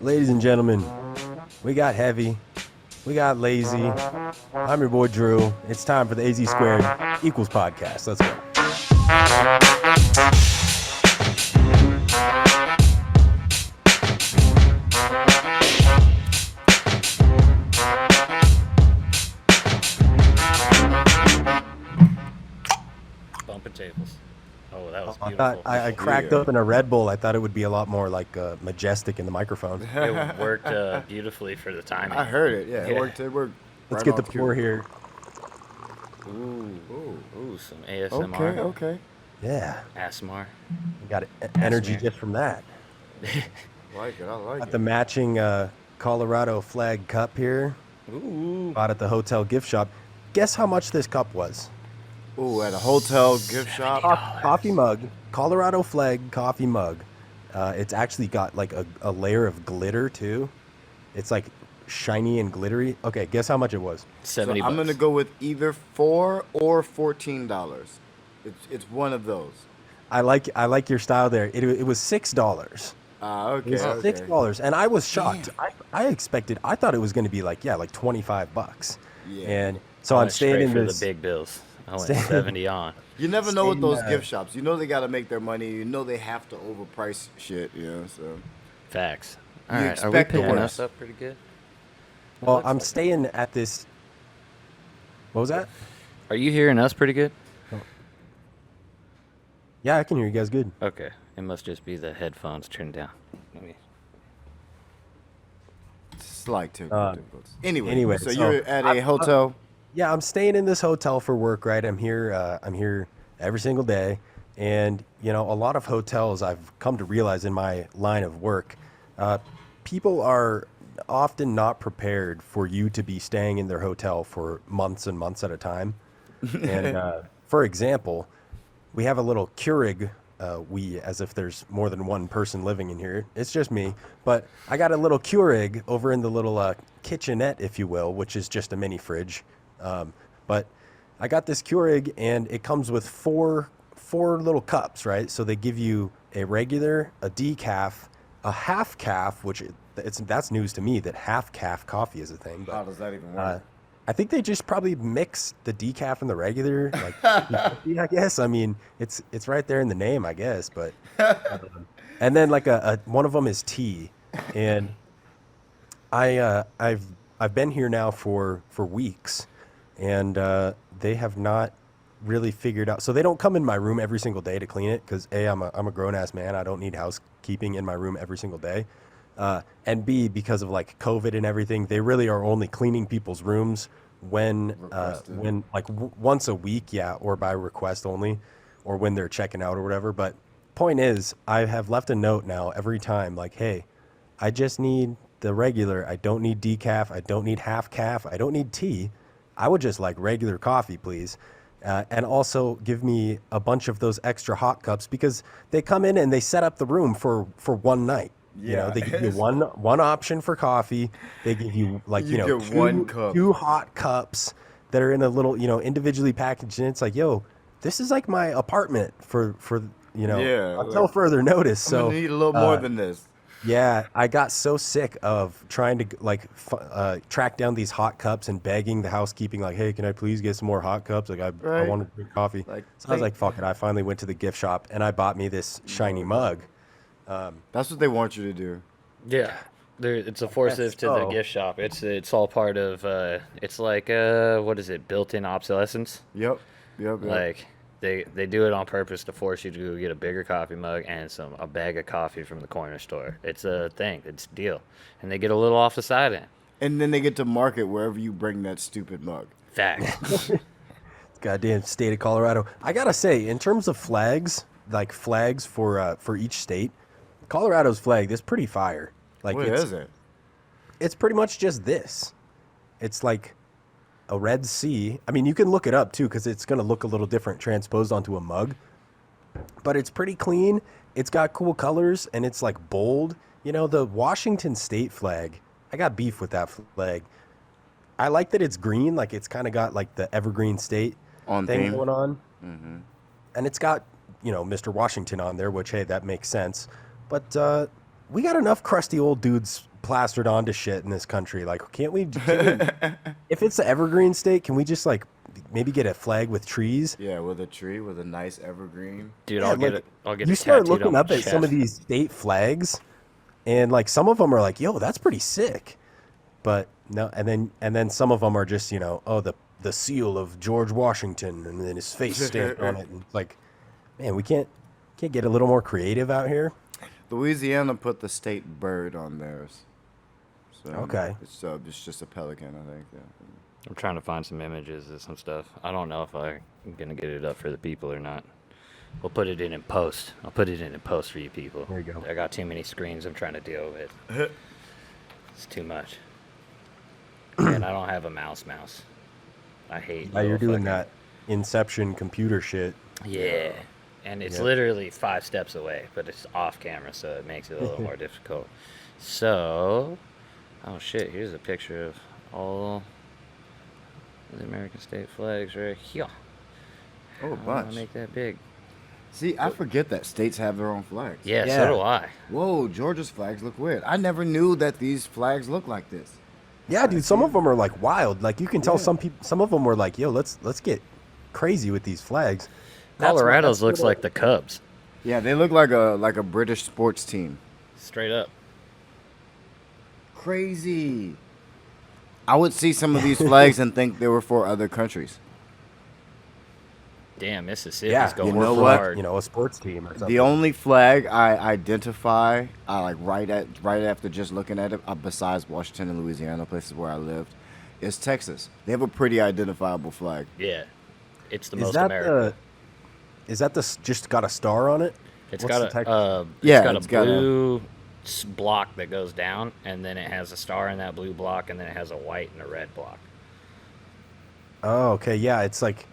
Ladies and gentlemen, we got heavy, we got lazy. I'm your boy Drew. It's time for the AZ² Podcast. Let's go. Bumping tables. Oh, that was I beautiful. thought I cracked open a Red Bull. I thought it would be a lot more like majestic in the microphone. It worked beautifully for the timing. I heard it. Yeah, it worked. It worked. Let's right get the on cue. pour here. Ooh, some ASMR. Okay. Yeah, ASMR. we got energy just from that. I like it. Got the matching Colorado flag cup here. Ooh. Bought at the hotel gift shop. Guess how much this cup was? Ooh, at a hotel gift shop. Coffee mug, Colorado flag coffee mug. It's actually got like a layer of glitter too. It's like shiny and glittery. Okay, guess how much it was? 70 I'm bucks. gonna go with either $4 or $14. It's one of those. I like your style there. It was $6. Okay. It was $6, and I was shocked. I thought it was going to be like $25. Yeah. And so I I'm went staying straight in for this. the big bills. I went Staying- 70 on. You never know with Staying, those gift shops. You know they gotta make their money. You know they have to overprice shit. So Facts. You All right, are we expect the picking worst. us up pretty good? Well, I'm staying at this. What was that? Are you hearing us pretty good? Yeah, I can hear you guys good. Okay. It must just be the headphones turned down. Let me. slight technical difficulties. anyway, so so you're at a hotel. Yeah, I'm staying in this hotel for work, right? I'm here every single day. And, a lot of hotels I've come to realize in my line of work, people are often not prepared for you to be staying in their hotel for months and months at a time. And for example, we have a little Keurig, as if there's more than one person living in here. It's just me. But I got a little Keurig over in the little kitchenette, if you will, which is just a mini fridge. But I got this Keurig, and it comes with four little cups, right? So they give you a regular, a decaf, a half calf, which that's news to me that half calf coffee is a thing. But, How does that even work? I think they just probably mix the decaf and the regular, like 50-50, I guess. I mean, it's right there in the name, I guess. But and then like one of them is tea, and I've been here now for weeks, and they have not really figured out. So they don't come in my room every single day to clean it because I'm a grown ass man. I don't need housekeeping in my room every single day. And B, because of like COVID and everything, they really are only cleaning people's rooms when once a week, yeah, or by request only, or when they're checking out or whatever. But point is, I have left a note now every time, like, hey, I just need the regular. I don't need decaf. I don't need half calf. I don't need tea. I would just like regular coffee, please. And also give me a bunch of those extra hot cups because they come in and they set up the room for one night. Yeah. They give you one option for coffee. They give you You get one cup. two hot cups that are in a little, individually packaged. And it's like, yo, this is like my apartment for Yeah, until like, further notice. I'm So gonna need a little more than this. yeah, I got so sick of trying to track down these hot cups and begging the housekeeping, like, hey, can I please get some more hot cups? Like, I Right. want to drink coffee. Like, So I was like, fuck it. I finally went to the gift shop and I bought me this shiny mug. That's what they want you to do. Yeah. It's a forcive to the so. gift shop. It's all part of, it's like, what is it, built-in obsolescence? Yep. Like, they do it on purpose to force you to go get a bigger coffee mug and a bag of coffee from the corner store. It's a thing. It's a deal. And they get a little off the side end. And then they get to market wherever you bring that stupid mug. Fact. Goddamn state of Colorado. I gotta say, in terms of flags, like flags for each state, Colorado's flag is pretty fire. Like, What is it? It's pretty much just this. It's like a Red Sea. I mean, you can look it up too because it's going to look a little different transposed onto a mug. But it's pretty clean. It's got cool colors and it's like bold. The Washington state flag, I got beef with that flag. I like that it's green. Like it's kind of got like the evergreen state On thing theme. going on. Mm-hmm. And it's got, Mr. Washington on there, which, hey, that makes sense. But we got enough crusty old dudes plastered onto shit in this country. Like, can't we if it's the evergreen state, can we just like maybe get a flag with trees? Yeah, with a tree, with a nice evergreen. Dude, Yeah, I'll get like, it. I'll get you it start tattooed looking on up my at some of chest. these state flags, and like some of them are like, yo, that's pretty sick. But no, and then some of them are just, you know, oh, the seal of George Washington, and then his face stamped on it. And it's like, man, we can't get a little more creative out here. Louisiana put the state bird on theirs. So Okay. It's just a pelican, I think. Yeah. I'm trying to find some images of some stuff. I don't know if I'm gonna get it up for the people or not. We'll put it in post. I'll put it in post for you people. There you go. I got too many screens I'm trying to deal with. It's too much. And I don't have a mouse. I hate. Now you're little doing fucking- that Inception computer shit. Yeah. And it's Yep. literally 5 steps away, but it's off camera, so it makes it a little more difficult. So, oh shit, here's a picture of all the American state flags right here. Oh, a How do I bunch. make that big? See, I forget that states have their own flags. Yeah, Yeah. so do I. Whoa, Georgia's flags look weird. I never knew that these flags look like this. Yeah, dude, some of them are like wild. Like you can tell Yeah. some of them were like, yo, let's get crazy with these flags. That's what- Colorado's that's looks what- like the Cubs. Yeah, they look like a British sports team. Straight up. Crazy. I would see some of these flags and think they were for other countries. Damn, Mississippi's Yeah, going you know for, what? hard. You know, a sports team or something. The only flag I identify, like right after just looking at it, besides Washington and Louisiana, places where I lived, is Texas. They have a pretty identifiable flag. Yeah. It's the is most that American. just got a star on it? It's What's the got Texas? Yeah, it's got it's a got a- blue block that goes down, and then it has a star in that blue block, and then it has a white and a red block. Oh, okay, yeah, it's like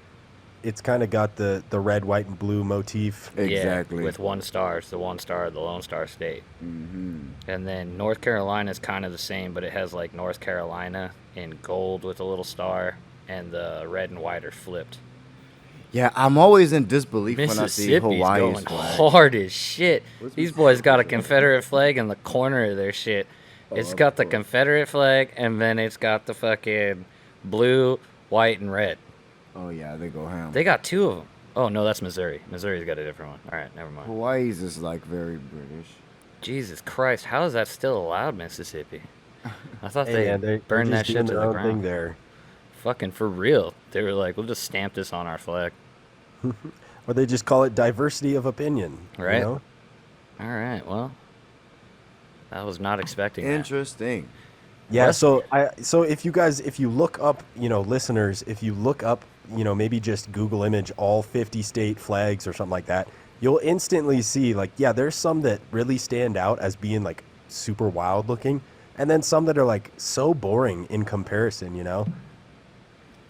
it's kind of got the red, white, and blue motif. Exactly. Yeah, with 1 star. It's the 1 star of the Lone Star State. Hmm. And then North Carolina is kind of the same, but it has like North Carolina in gold with a little star, and the red and white are flipped. Yeah, I'm always in disbelief when I see Mississippi's Hawaii's going flag. hard as shit. These boys got a Confederate flag in the corner of their shit. It's of got the course. Confederate flag, and then it's got the fucking blue, white, and red. Oh yeah, they go ham. They got 2 of them. Oh, no, that's Missouri. Missouri's got a different one. All right, never mind. Hawaii's is like very British. Jesus Christ, how is that still allowed, Mississippi? I thought Hey, they man, they're burned that just shit doing to their the own thing ground. there. Fucking for real. They were like, we'll just stamp this on our flag. Or they just call it diversity of opinion. Right. You know? All right, well, I was not expecting that. Interesting. Yeah, West- so if you look up, you know, listeners, if you look up, you know, maybe just Google image all 50 state flags or something like that, you'll instantly see like, yeah, there's some that really stand out as being like super wild looking, and then some that are like so boring in comparison, you know?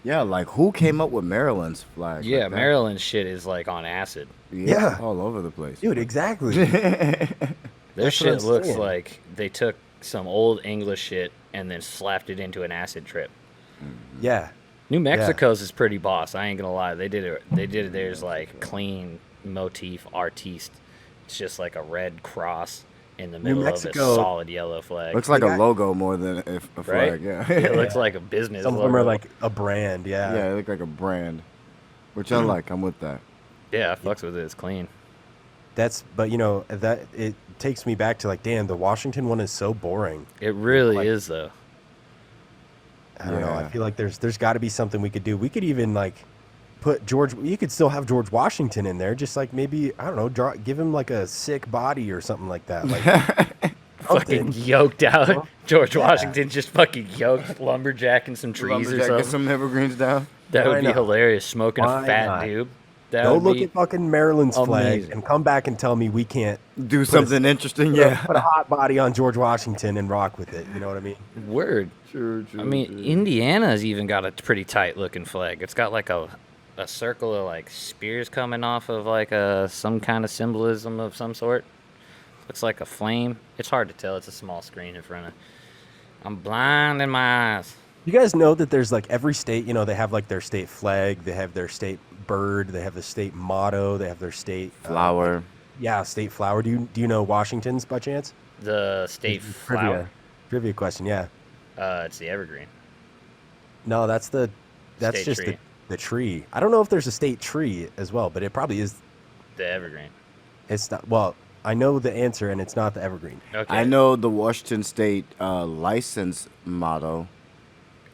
Yeah, like who came up with Maryland's flag? Yeah, like that? Maryland shit is like on acid. Yeah. all over the place. Dude, exactly. Their That's what I'm shit looks saying. like they took some old English shit and then slapped it into an acid trip. Yeah. New Mexico's is pretty boss. I ain't gonna lie. They did it. Theirs like clean motif artiste. It's just like a red cross in the middle of Mexico- a solid yellow flag. Looks like Like a logo more than a right? flag. Yeah. It looks like a business. Some of them are logo. like a brand, yeah. Yeah, they look like a brand, which I like. I'm with that. Yeah, I fucks with it. It's clean. But you know, that it takes me back to like, damn, the Washington one is so boring. It really Like- is though. I don't know. I Yeah. feel like there's got to be something we could do. We could even like put George. You could still have George Washington in there. Just like maybe I don't know. Give him like a sick body or something like that. Like Fucking something. yoked out. George Yeah. Washington just fucking yoked, lumberjacking some trees or Lumberjack, something. get some evergreens down. That Why would be not? hilarious. Smoking Why a fat not? dude. That Go would look be at fucking Maryland's flag amazing. and come back and tell me we can't Do something interesting. Yeah. put a hot body on George Washington and rock with it. You know what I mean? word. True. I mean, Indiana's even got a pretty tight looking flag. It's got like a circle of like spears coming off of like some kind of symbolism of some sort. Looks like a flame. It's hard to tell. It's a small screen in front of. I'm blind in my eyes. You guys know that there's like every state, you know, they have like their state flag, they have their state bird, they have the state motto, they have their state Flower. yeah, state flower. Do you know Washington's by chance? The state flower. Trivia question. Yeah. It's the evergreen. No, that's State just tree. the tree. I don't know if there's a state tree as well, but it probably is. The evergreen. It's not. Well, I know the answer, and it's not the evergreen. Okay. I know the Washington State license motto.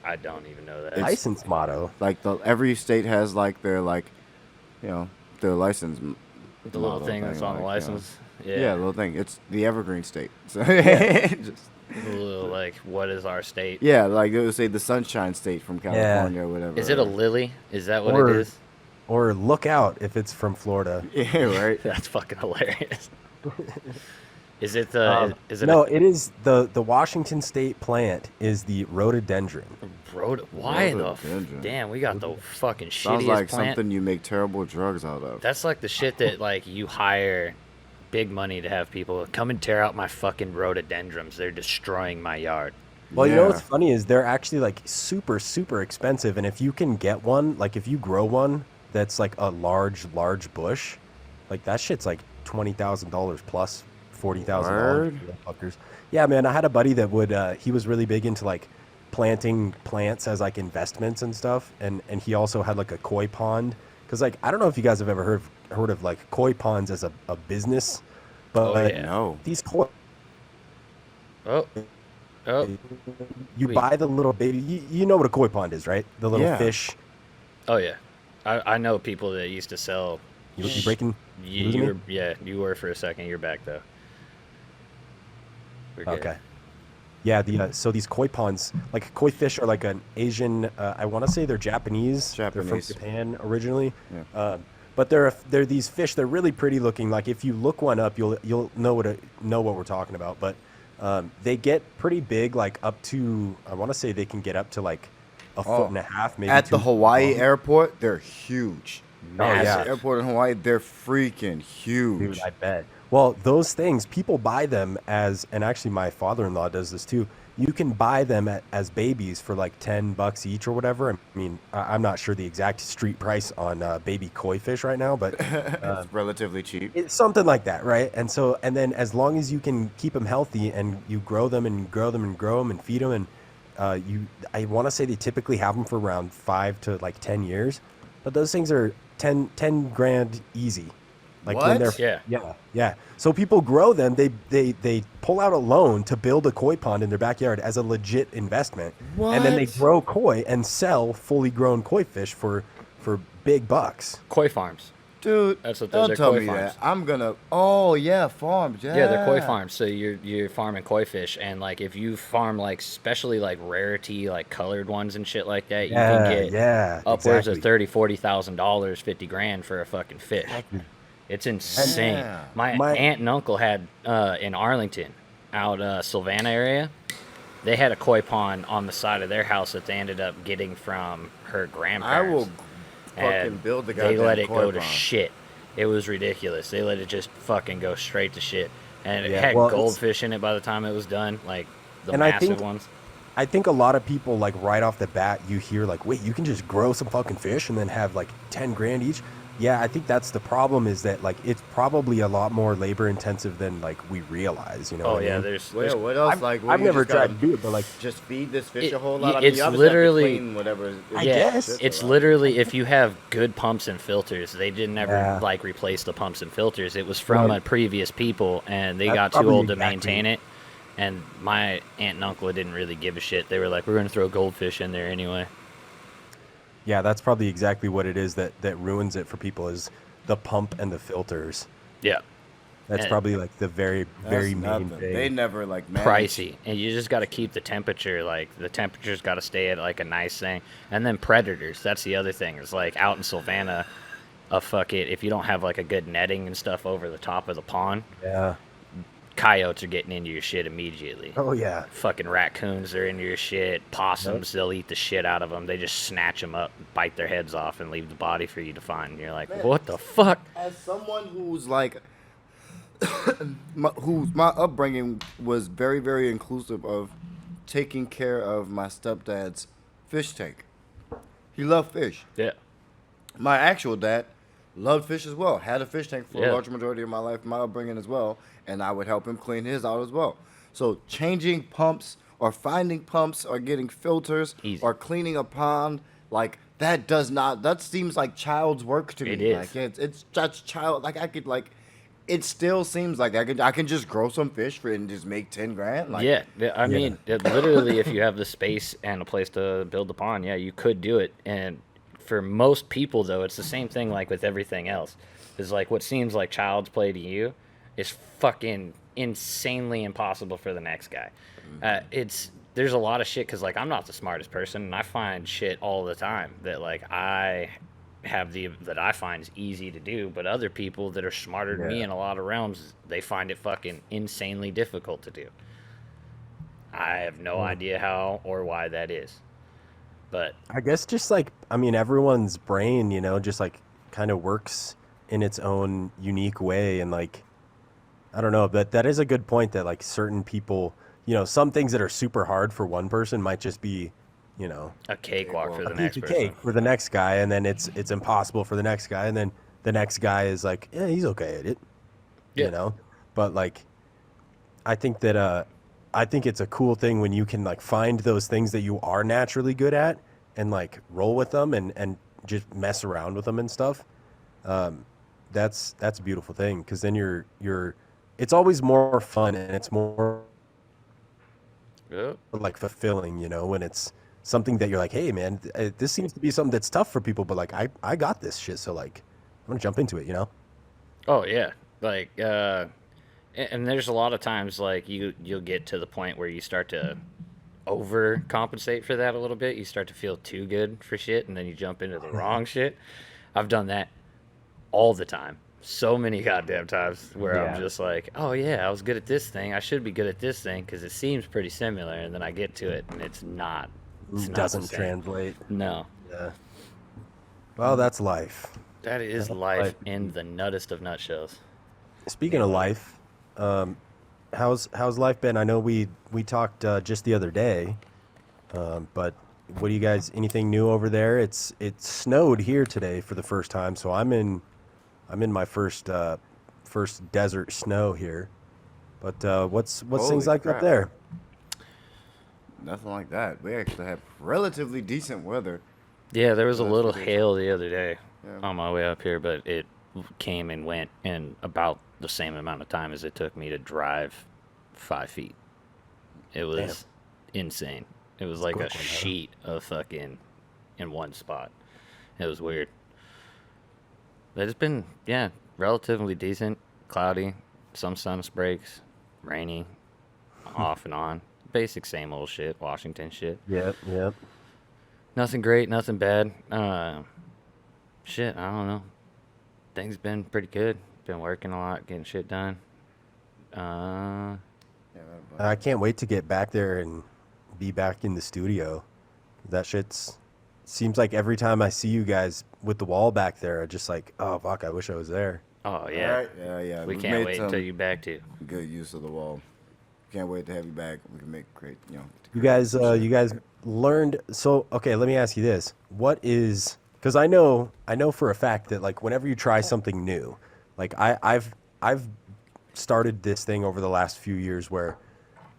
I don't even know that. License motto. Like every state has like their their license. The little motto thing that's on the like, license. Yeah, the little thing. It's the Evergreen State. So just, A little, like, what is our state? yeah, like it would say the Sunshine State from California or whatever. Is it a lily? Is that what Or- it is? Or look out if it's from Florida. Yeah, right. That's fucking hilarious. Is it the? Is it No, it is the Washington State plant is the rhododendron. Why the? Rhododendron. Damn, we got the fucking Sounds shittiest like plant. something you make terrible drugs out of. That's like the shit that like you hire big money to have people come and tear out my fucking rhododendrons. They're destroying my yard. Well, you know Yeah. what's funny is they're actually like super expensive, and if you can get one, like if you grow one that's like a large bush, like that shit's like $20,000 plus $40,000. Fuckers. Yeah, man, I had a buddy that would he was really big into like planting plants as like investments and stuff, and he also had like a koi pond, because like I don't know if you guys have ever heard of like koi ponds as a business, but Oh, like, yeah. No. these koi, Oh, you Wait. buy the little baby, you know what a koi pond is, right? The little Yeah. fish. oh yeah. I know people that used to sell. You breaking? losing me? You were for a second. You're back though. We're good. Okay. Yeah, so these koi ponds, like koi fish, are like an Asian. I want to say they're Japanese. They're from Japanese. Japan originally. Yeah. But they're these fish. They're really pretty looking. Like if you look one up, you'll know what we're talking about. But they get pretty big, like up to, I want to say they can get up to like a foot and a half, maybe. At the 2 Hawaii long. airport, they're huge. Oh yeah, Massive. Airport in Hawaii, they're freaking huge. dude, I bet. Well, those things, people buy them as, and actually my father-in-law does this too. You can buy them as babies for like $10 each or whatever. I mean, I'm not sure the exact street price on baby koi fish right now, but It's relatively cheap. it's something like that, right? And so, and then as long as you can keep them healthy and you grow them and grow them and grow them and feed them, and I want to say they typically have them for around 5 to like 10 years, but those things are 10 grand easy. Like when What? they're yeah. So people grow them. They pull out a loan to build a koi pond in their backyard as a legit investment, and then they What? grow koi and sell fully grown koi fish for big bucks. Koi farms. Dude, That's what those don't are, tell koi me farms. that. I'm gonna. Oh yeah, farms. Yeah. Yeah, they're koi farms. So you're farming koi fish, and like if you farm like especially like rarity, like colored ones and shit like that, you can get upwards of $30,000-$40,000, 50 grand for a fucking fish. It's insane. Yeah. My aunt and uncle had in Arlington, out Savannah area, they had a koi pond on the side of their house that they ended up getting from her I grandparents. will fucking And build the they goddamn let it koi go to pond. shit. It was ridiculous. They let it just fucking go straight to shit. And it Yeah, had well, it's- goldfish in it by the time it was done, like the And I massive think- ones. I think a lot of people, like right off the bat, you hear like, wait, you can just grow some fucking fish and then have like 10 grand each. Yeah, I think that's the problem, is that like it's probably a lot more labor intensive than like we realize. You know? Oh what I yeah, mean? there's Well, what else? Like, what, I've you never just gotta tried to do it, but like just feed this fish It- a whole y- lot. I mean, it's you obviously have to literally- clean whatever. I guess. it's literally if you have good pumps and filters. They didn't ever Yeah. like replace the pumps and filters. It was from Right. a previous people, and they That's got too probably old to exactly- maintain it. And my aunt and uncle didn't really give a shit. They were like, we're gonna throw goldfish in there anyway. yeah, that's probably exactly what it is that ruins it for people, is the pump and the filters. Yeah. That's And- probably like the very main nothing. thing. They never like managed. Pricey, and you just got to keep the temperature. Like the temperature's got to stay at like a nice thing. And then predators, that's the other thing. It's like out in Savannah, fuck it, if you don't have like a good netting and stuff over the top of the pond, Yeah. coyotes are getting into your shit immediately. Oh yeah. Fucking raccoons are into your shit. Possums, they'll eat the shit out of them. They just snatch them up, bite their heads off, and leave the body for you to find. And you're like, what the fuck? As someone who's like, my upbringing was very, very inclusive of taking care of my stepdad's fish tank. He loved fish. Yeah. My actual dad Loved fish as well. Had a fish tank for Yeah. a large majority of my life, my upbringing as well, and I would help him clean his out as well. So changing pumps or finding pumps or getting filters Easy. or cleaning a pond, like that does not. That seems like child's work to me. It is. Like it's just child. Like I could like. It still seems like I can just grow some fish for and just make 10 grand. Like, I mean, literally, if you have the space and a place to build the pond, yeah, you could do it. And for most people, though, it's the same thing like with everything else. Is like what seems like child's play to you is fucking insanely impossible for the next guy. There's a lot of shit because like I'm not the smartest person, and I find shit all the time that like that I find is easy to do, but other people that are smarter than me in a lot of realms, they find it fucking insanely difficult to do. I have no idea how or why that is. But I guess just like, I mean, everyone's brain, just like kind of works in its own unique way. And like, I don't know, but that is a good point that like certain people, some things that are super hard for one person might just be, a cakewalk for the a next piece of person. cake for the next guy. And then it's impossible for the next guy. And then the next guy is like, yeah, he's okay at it, Yeah. But like, I think it's a cool thing when you can like find those things that you are naturally good at and like roll with them and just mess around with them and stuff. That's a beautiful thing. 'Cause then it's always more fun and it's more Yep. like fulfilling, when it's something that you're like, hey man, this seems to be something that's tough for people, but like, I got this shit. So like, I'm gonna jump into it, Oh yeah, like and there's a lot of times like you'll get to the point where you start to overcompensate for that a little bit. You start to feel too good for shit, and then you jump into the wrong shit. I've done that all the time, so many goddamn times where I'm just like, oh yeah, I was good at this thing. I should be good at this thing because it seems pretty similar, and then I get to it and it's not. It's not the doesn't same. translate. No, Yeah. Well, that's life. that is life in the nuttest of nutshells. Speaking of life, how's life been? I know we talked just the other day, but what do you guys? Anything new over there? It snowed here today for the first time, so I'm in my first desert snow here. But what's Holy things like crap. up there? Nothing like that. We actually have relatively decent weather. Yeah, there was a That's little ridiculous. hail the other day Yeah. on my way up here, but it came and went in about the same amount of time as it took me to drive 5 feet. It was insane. It was like a quick one, huh? sheet of fucking in one spot. It was weird. But it's been, relatively decent. Cloudy, some sun breaks, rainy, off and on. Basic same old shit, Washington shit. Yep. Nothing great, nothing bad. Shit, I don't know. Things been pretty good. Been working a lot, getting shit done. Yeah, but I can't wait to get back there and be back in the studio. That seems like every time I see you guys with the wall back there, I just like, oh fuck, I wish I was there. Oh yeah, Alright, yeah. we We've can't made wait some until you back too. Good use of the wall. Can't wait to have you back. We can make great, You guys learned. So okay, let me ask you this: because I know for a fact that like whenever you try something new, like I've started this thing over the last few years where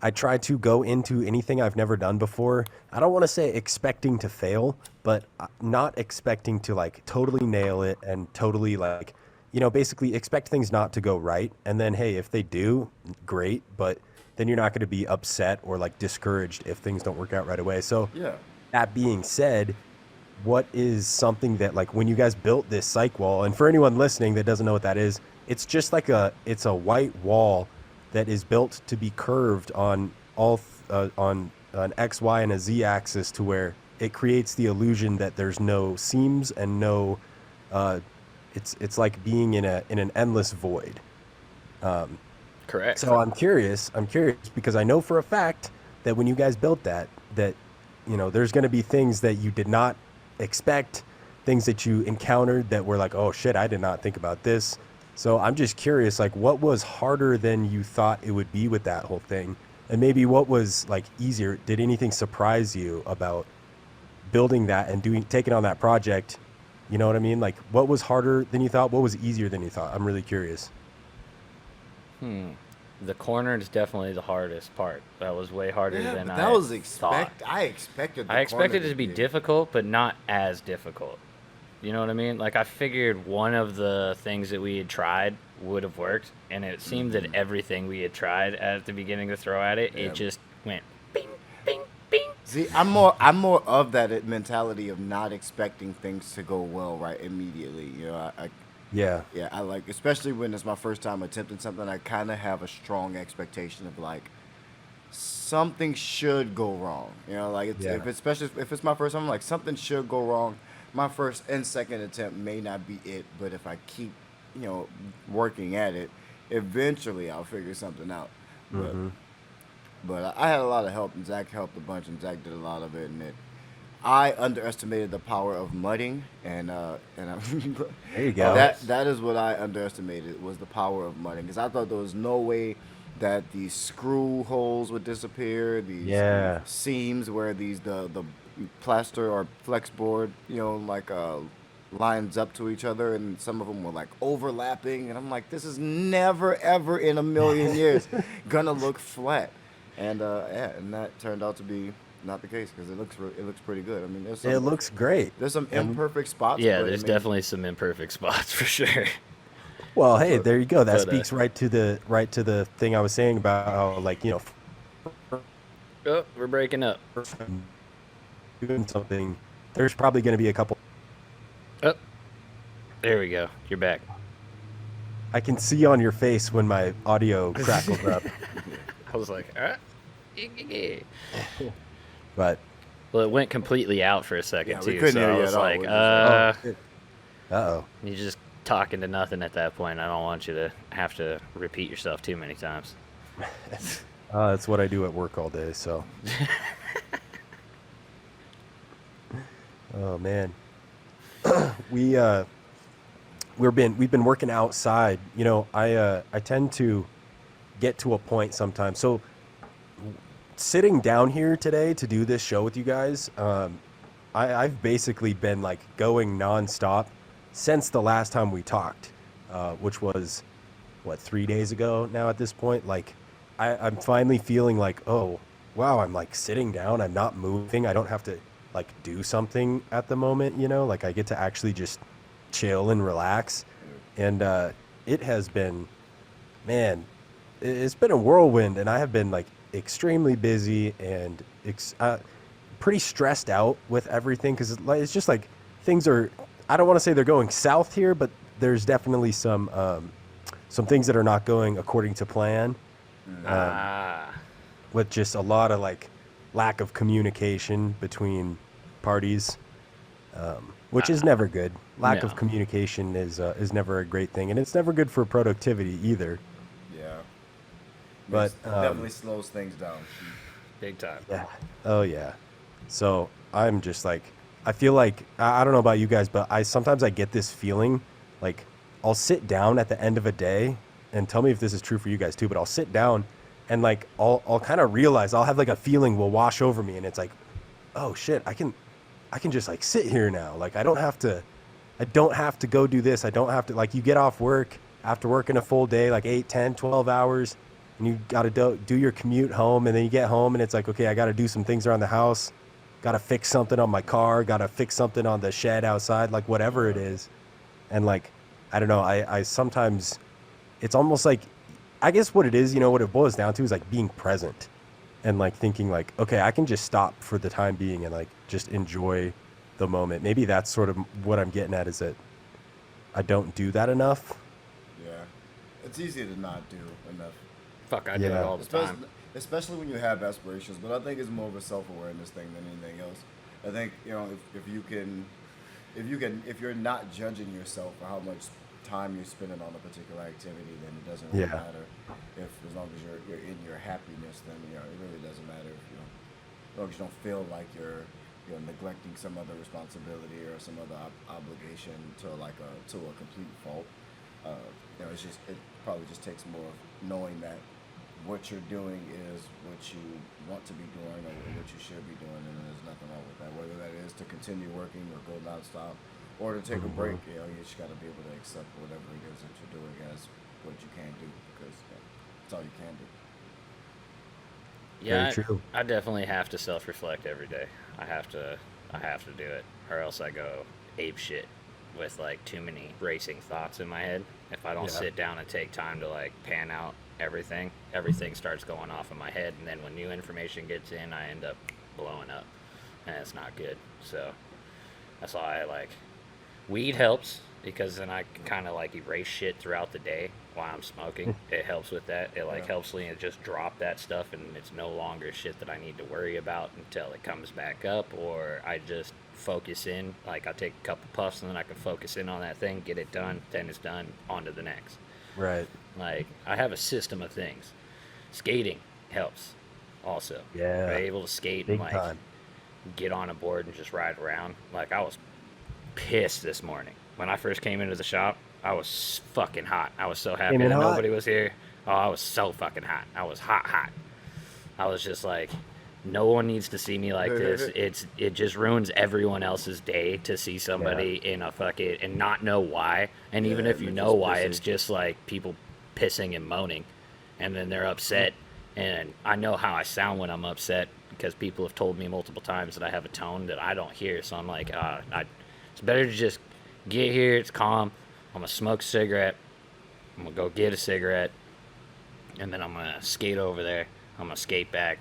I try to go into anything I've never done before. I don't want to say expecting to fail, but not expecting to like totally nail it and totally like, basically expect things not to go right. And then, hey, if they do, great. But then you're not going to be upset or like discouraged if things don't work out right away. So Yeah. that being said, what is something that like when you guys built this psych wall, and for anyone listening that doesn't know what that is, it's just like it's a white wall that is built to be curved on on an X, Y, and a Z axis to where it creates the illusion that there's no seams and no, it's like being in an endless void. Correct. So I'm curious because I know for a fact that when you guys built that there's going to be things that you did not expect, things that you encountered that were like, oh shit, I did not think about this. So I'm just curious, like what was harder than you thought it would be with that whole thing? And maybe what was like easier? Did anything surprise you about building that and taking on that project, You know what I mean? Like, what was harder than you thought? What was easier than you thought? I'm really curious. The corner is definitely the hardest part. That was way harder than but I that was thought. I expected. The I expected corner it to be difficult, but not as difficult. You know what I mean? Like, I figured one of the things that we had tried would have worked, and it seemed that everything we had tried at the beginning to throw at it, it just went bing, bing, bing. See, I'm more of that mentality of not expecting things to go well right immediately. You know, Yeah. yeah, I like, especially when it's my first time attempting something, I kind of have a strong expectation of like something should go wrong. You know, like Yeah. especially if it's my first time, like something should go wrong. My first and second attempt may not be it, but if I keep, working at it, eventually I'll figure something out. But I had a lot of help, and Zach helped a bunch, and Zach did a lot of it, and I underestimated the power of mudding, and There you go. that is what I underestimated, was the power of mudding, because I thought there was no way that these screw holes would disappear, these Yeah. seams where the plaster or flex board, lines up to each other, and some of them were like overlapping, and I'm like, this is never ever in a million years gonna look flat, and and that turned out to be not the case, because it looks pretty good. I mean, It looks great. there's some imperfect spots. Yeah, but, there's definitely some imperfect spots for sure. Well, hey, there you go. That but, speaks right to the thing I was saying about how, like, Oh, we're breaking up. doing something. There's probably going to be a couple. Oh, there we go. You're back. I can see on your face when my audio crackles up. I was like, all right. But Well, it went completely out for a second, Yeah, we too. couldn't So hear I you was at all. like, We uh-oh. you're just talking to nothing at that point. I don't want you to have to repeat yourself too many times. That's what I do at work all day. So. Oh man. We've been working outside. I tend to get to a point sometimes. So sitting down here today to do this show with you guys, I've basically been like going nonstop since the last time we talked, which was 3 days ago now at this point. Like I'm finally feeling like, oh wow, I'm like sitting down, I'm not moving, I don't have to like do something at the moment, like I get to actually just chill and relax. And it has been, man, it's been a whirlwind, and I have been like extremely busy and pretty stressed out with everything, because it's just like things are, I don't want to say they're going south here, but there's definitely some things that are not going according to plan, with just a lot of like lack of communication between parties, which is never good. Lack of No. communication is never a great thing, and it's never good for productivity either. Yeah. But, It definitely slows things down. Big time. Yeah. Oh yeah. So I'm just like, I feel like, I don't know about you guys, but sometimes I get this feeling like I'll sit down at the end of a day, and tell me if this is true for you guys too, but I'll sit down and like I'll kind of realize, I'll have like a feeling will wash over me, and it's like, oh shit, I can just like sit here now. Like I don't have to go do this. I don't have to, like, you get off work after working a full day, like 8, 10, 12 hours, and you got to do your commute home, and then you get home and it's like, okay, I got to do some things around the house. Got to fix something on my car, got to fix something on the shed outside, like whatever it is. And like, I don't know, I sometimes, it's almost like, I guess what it is, what it boils down to is like being present, and like thinking like, okay, I can just stop for the time being and like just enjoy the moment. Maybe that's sort of what I'm getting at, is that I don't do that enough. Yeah. It's easy to not do enough. Fuck, I do it Yeah. all the time. Especially when you have aspirations, but I think it's more of a self-awareness thing than anything else. I think, if you're not judging yourself for how much time you're spending on a particular activity, then it doesn't really Yeah. matter. As long as you're in your happiness, then it really doesn't matter. As long as you don't feel like you're neglecting some other responsibility or some other obligation to a complete fault. It probably just takes more of knowing that what you're doing is what you want to be doing, or what you should be doing, and there's nothing wrong with that. Whether that is to continue working or go nonstop, or to take a break. You know, you just got to be able to accept whatever it is that you're doing as what you can do, because that's all you can do. Yeah, Very true. I definitely have to self-reflect every day. I have to do it, or else I go ape shit with like too many racing thoughts in my head. If I don't sit down and take time to like pan out everything starts going off in my head, and then when new information gets in, I end up blowing up, and it's not good. So that's why I like weed helps, because then I can kind of like erase shit throughout the day while I'm smoking. It helps with that. It like helps me just drop that stuff, and it's no longer shit that I need to worry about until it comes back up, or I just focus in. Like I take a couple puffs and then I can focus in on that thing, get it done, then it's done, on to the next. Right. Like I have a system of things. Skating helps also. Yeah. I'm able to skate Big and like time. get on a board and just ride around. Like I was pissed this morning. When I first came into the shop, I was fucking hot. I was so happy Came in that hot? nobody was here. Oh, I was so fucking hot. I was hot. I was just like, no one needs to see me like this. It just ruins everyone else's day to see somebody in a fucking and not know why. And even if you it know makes why, pissy. it's just like people pissing and moaning, and then they're upset. And I know how I sound when I'm upset, because people have told me multiple times that I have a tone that I don't hear. So I'm like, it's better to just get here. It's calm. I'm gonna smoke a cigarette. I'm gonna go get a cigarette, and then I'm gonna skate over there. I'm gonna skate back.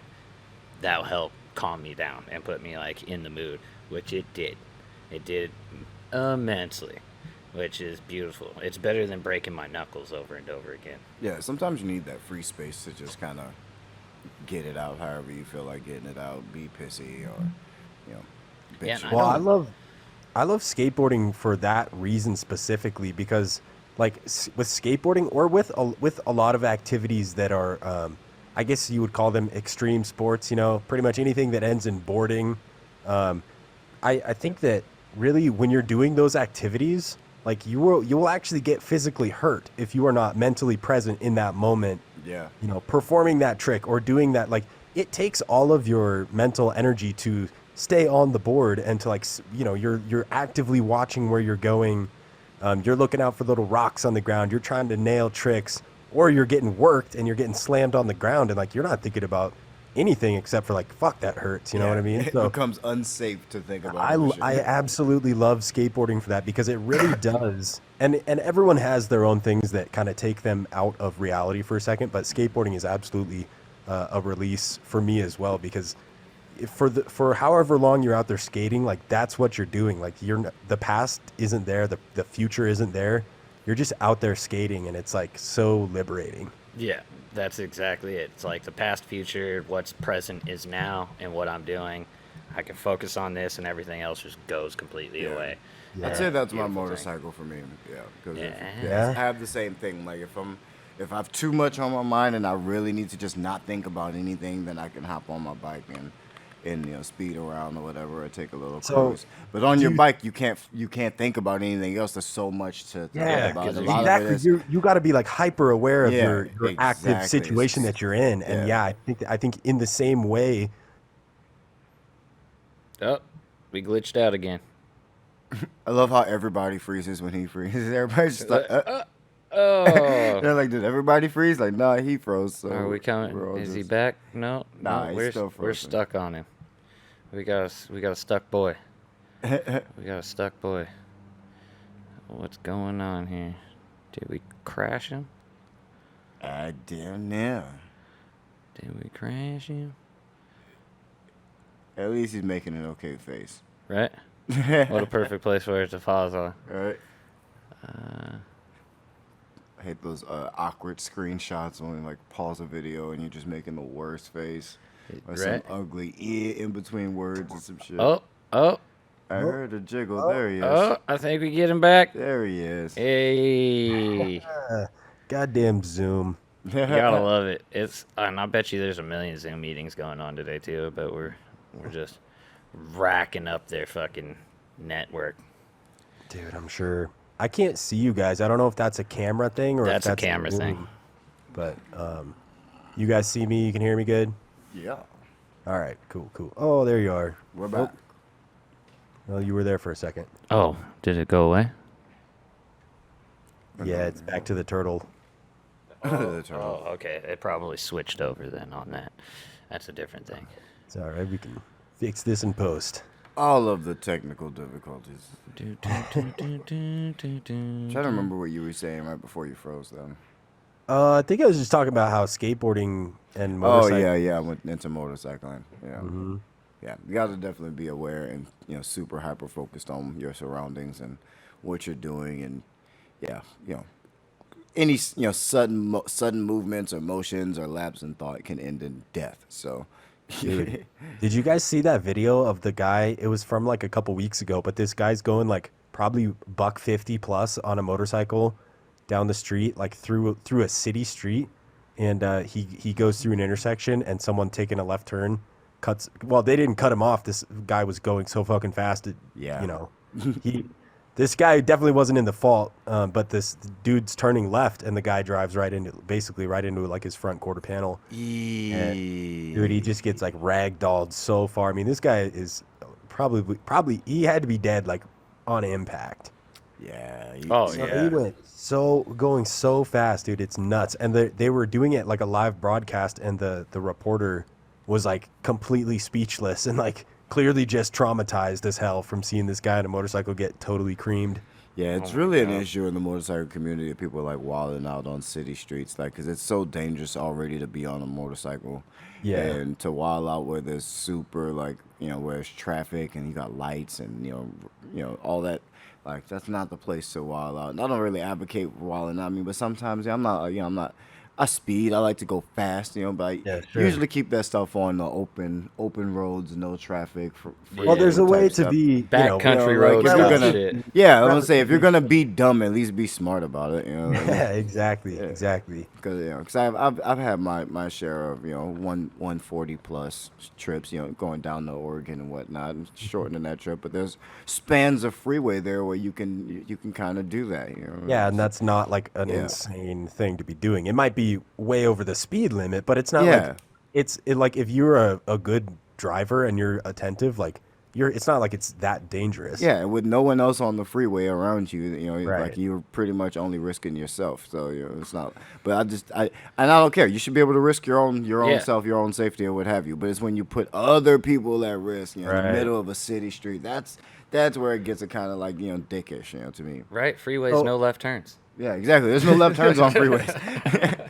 That'll help calm me down and put me like in the mood, which it did. It did immensely, which is beautiful. It's better than breaking my knuckles over and over again. Yeah, sometimes you need that free space to just kind of get it out however you feel like getting it out. Be pissy or, you know, Yeah, bitch. and Well, don't- I love skateboarding for that reason specifically, because like with skateboarding or with a lot of activities that are I guess you would call them extreme sports, you know, pretty much anything that ends in boarding. I think that really when you're doing those activities, like you will actually get physically hurt if you are not mentally present in that moment, Yeah. you know, performing that trick or doing that. Like it takes all of your mental energy to stay on the board and to like, you know, you're actively watching where you're going. You're looking out for little rocks on the ground. You're trying to nail tricks, or you're getting worked and you're getting slammed on the ground, and like you're not thinking about anything except for like, fuck, that hurts. You know what I mean? It So becomes unsafe to think about. I, other shit. I absolutely love skateboarding for that, because it really does. And everyone has their own things that kind of take them out of reality for a second, but skateboarding is absolutely a release for me as well, because for however long you're out there skating, like that's what you're doing. Like the past isn't there, the future isn't there. You're just out there skating, and it's like so liberating. Yeah, that's exactly it. It's like the past, future, what's present is now, and what I'm doing. I can focus on this, and everything else just goes completely Yeah. away. I'd say that's my Beautiful thing. motorcycle for me. Yeah, because Yeah. I have the same thing. Like if I have too much on my mind and I really need to just not think about anything, then I can hop on my bike and you know, speed around or whatever, or take a little So, cruise. But on your bike, you can't think about anything else. There's so much to think about. because A lot exactly. of it is, You got to be like hyper aware of Yeah, your active exactly. situation that you're in, and Yeah. I think in the same way. Oh, we glitched out again. I love how everybody freezes when he freezes. Everybody's just like, Oh, they're like, did everybody freeze? Like, nah, he froze. So are we coming? we're all Is he just- back? No, Nah, no, he's still we're frozen. stuck on him. We got a stuck boy. We got a stuck boy. What's going on here? Did we crash him? I damn near. Did we crash him? At least he's making an okay face. Right? What a perfect place for it to pause on. Right. I hate those awkward screenshots when like pause a video and you're just making the worst face. Or some Right? ugly ear in between words and some shit. Oh, I heard a jiggle. There he is. I think we get him back. There he is. Hey, Goddamn Zoom. you gotta love it. And I bet you there's a million Zoom meetings going on today too. But we're just racking up their fucking network. Dude, I'm sure. I can't see you guys. I don't know if that's a camera thing or That's a if that's camera Zoom. thing. But you guys see me? You can hear me good? Yeah. All right, cool. Oh, there you are. We're back. Well, you were there for a second. Oh, did it go away? Yeah, it's back to the turtle. The turtle. Oh, okay. It probably switched over then on that. That's a different thing. It's all right. We can fix this in post. All of the technical difficulties. Trying Trying to remember what you were saying right before you froze, though. I think I was just talking about how skateboarding and Oh motorcycling. yeah, I went into motorcycling. Yeah, yeah. You got to definitely be aware and super hyper focused on your surroundings and what you're doing, and yeah, any sudden movements or motions or lapse in thought can end in death. So, Dude, did you guys see that video of the guy? It was from like a couple weeks ago, but this guy's going like probably $150 plus on a motorcycle down the street, like through a city street, and he goes through an intersection, and someone taking a left turn cuts. Well, they didn't cut him off. This guy was going so fucking fast. Yeah. He this guy definitely wasn't in the fault, but this dude's turning left, and the guy drives basically right into like his front quarter panel. And, dude, he just gets like ragdolled so far. I mean, this guy is probably he had to be dead like on impact. Yeah. Oh, So yeah. he went going so fast, dude. It's nuts. And they were doing it like a live broadcast, and the reporter was like completely speechless and like clearly just traumatized as hell from seeing this guy on a motorcycle get totally creamed. Yeah, it's really an issue in the motorcycle community. People are like wilding out on city streets, like, because it's so dangerous already to be on a motorcycle. Yeah. And to wild out where there's super, like, where there's traffic and you got lights and, all that. Like, that's not the place to wild out. And I don't really advocate wilding out. I mean, but sometimes I'm not. I speed. I like to go fast, but I Yeah, sure. usually keep that stuff on the open roads, no traffic. Well, there's a way type to stuff. be Backcountry like, road if stuff you're gonna- shit. Yeah, I was gonna say, if you're gonna be dumb, at least be smart about it. Yeah, exactly. Because I've had my share of 140 plus trips, going down to Oregon and whatnot, and shortening that trip. But there's spans of freeway there where you can kind of do that. Yeah, and that's not like an Yeah. insane thing to be doing. It might be way over the speed limit, but it's not Yeah. like if you're a good driver and you're attentive, like it's not like it's that dangerous. Yeah, with no one else on the freeway around you, Right. like you're pretty much only risking yourself. So it's not. But I don't care. You should be able to risk your own Yeah. self, your own safety, or what have you. But it's when you put other people at risk, in the Right. middle of a city street. That's where it gets a kind of like dickish, to me. Right? Freeways, Oh. no left turns. Yeah, exactly. There's no left turns on freeways.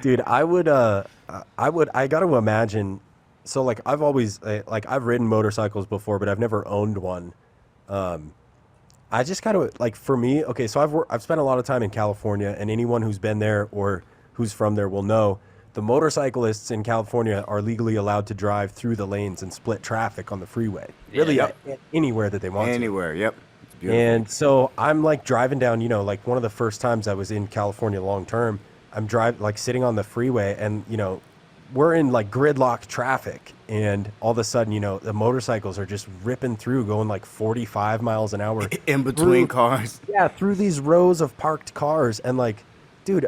Dude, I got to imagine. So like I've always like I've ridden motorcycles before, but I've never owned one. I just kind of like, for me, okay, so I've spent a lot of time in California, and anyone who's been there or who's from there will know the motorcyclists in California are legally allowed to drive through the lanes and split traffic on the freeway. Really, Yep. anywhere that they want to. Anywhere. Yep. It's beautiful. And so I'm like driving down, like one of the first times I was in California long term, I'm sitting on the freeway, and we're in like gridlocked traffic, and all of a sudden, the motorcycles are just ripping through, going like 45 miles an hour in between through- cars. Yeah, through these rows of parked cars. And like, dude,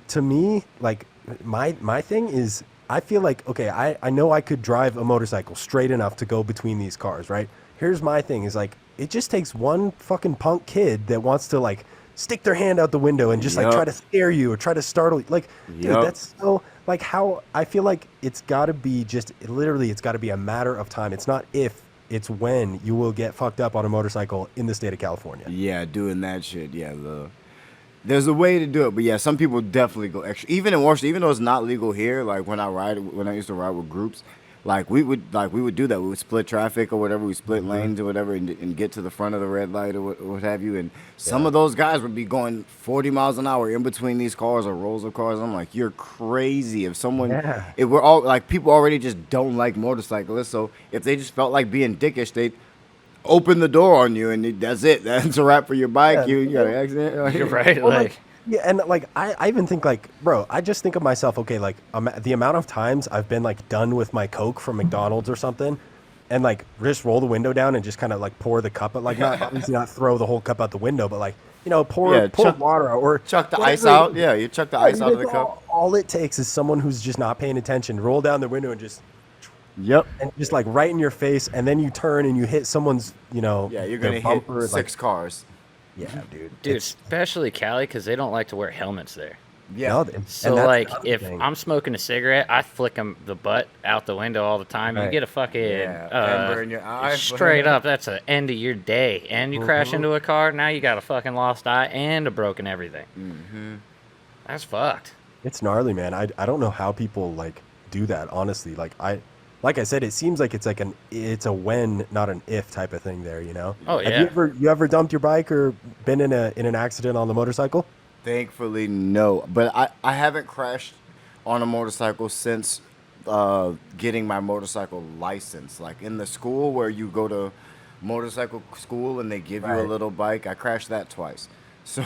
to me, like my thing is, I feel like, okay, I know I could drive a motorcycle straight enough to go between these cars, right? Here's my thing is like, it just takes one fucking punk kid that wants to like stick their hand out the window and just like Yup. try to scare you or try to startle you. Like, dude, Yup. that's so like how I feel like it's got to be literally it's got to be a matter of time. It's not if, it's when you will get fucked up on a motorcycle in the state of California. Yeah, doing that shit. Yeah, there's a way to do it, but yeah, some people definitely go extra. Even in Washington, even though it's not legal here, like when I used to ride with groups, like we would do that. We would split traffic or whatever, we split lanes or whatever, and get to the front of the red light or what have you. And some of those guys would be going 40 miles an hour in between these cars or rows of cars. I'm like, you're crazy. If we're all like, people already just don't like motorcyclists, so if they just felt like being dickish, they'd open the door on you, and that's it. That's a wrap for your bike. Yeah. You got an accident. Like, You're right. Well, Like, yeah, and like I even think like, bro, I just think of myself, okay, like the amount of times I've been like done with my Coke from McDonald's or something, and like just roll the window down and just kind of like pour the cup, like not obviously not throw the whole cup out the window, but like pour chuck- water out, or chuck the whatever ice it out. is. Yeah, you chuck the ice out of the That's cup. all it takes is someone who's just not paying attention, roll down the window and just Yep. and just like right in your face, and then you turn and you hit someone's, Yeah, you're their gonna hit bumper, six cars. Yeah, dude. Dude, It's, especially Cali, because they don't like to wear helmets there. Yeah. no, So and that's like, another if thing. I'm smoking a cigarette, I flick the butt out the window all the time. You Right. get a fucking Ember in your eye. straight up. That's the end of your day. And you crash into a car. Now you got a fucking lost eye and a broken everything. Mm-hmm. That's fucked. It's gnarly, man. I don't know how people like do that. Honestly, like I said, it seems like it's it's a when, not an if type of thing there. You know. Oh, Have yeah. you ever dumped your bike or been in an accident on the motorcycle? Thankfully, no. But I haven't crashed on a motorcycle since getting my motorcycle license. Like in the school where you go to motorcycle school and they give you a Right. little bike, I crashed that twice. So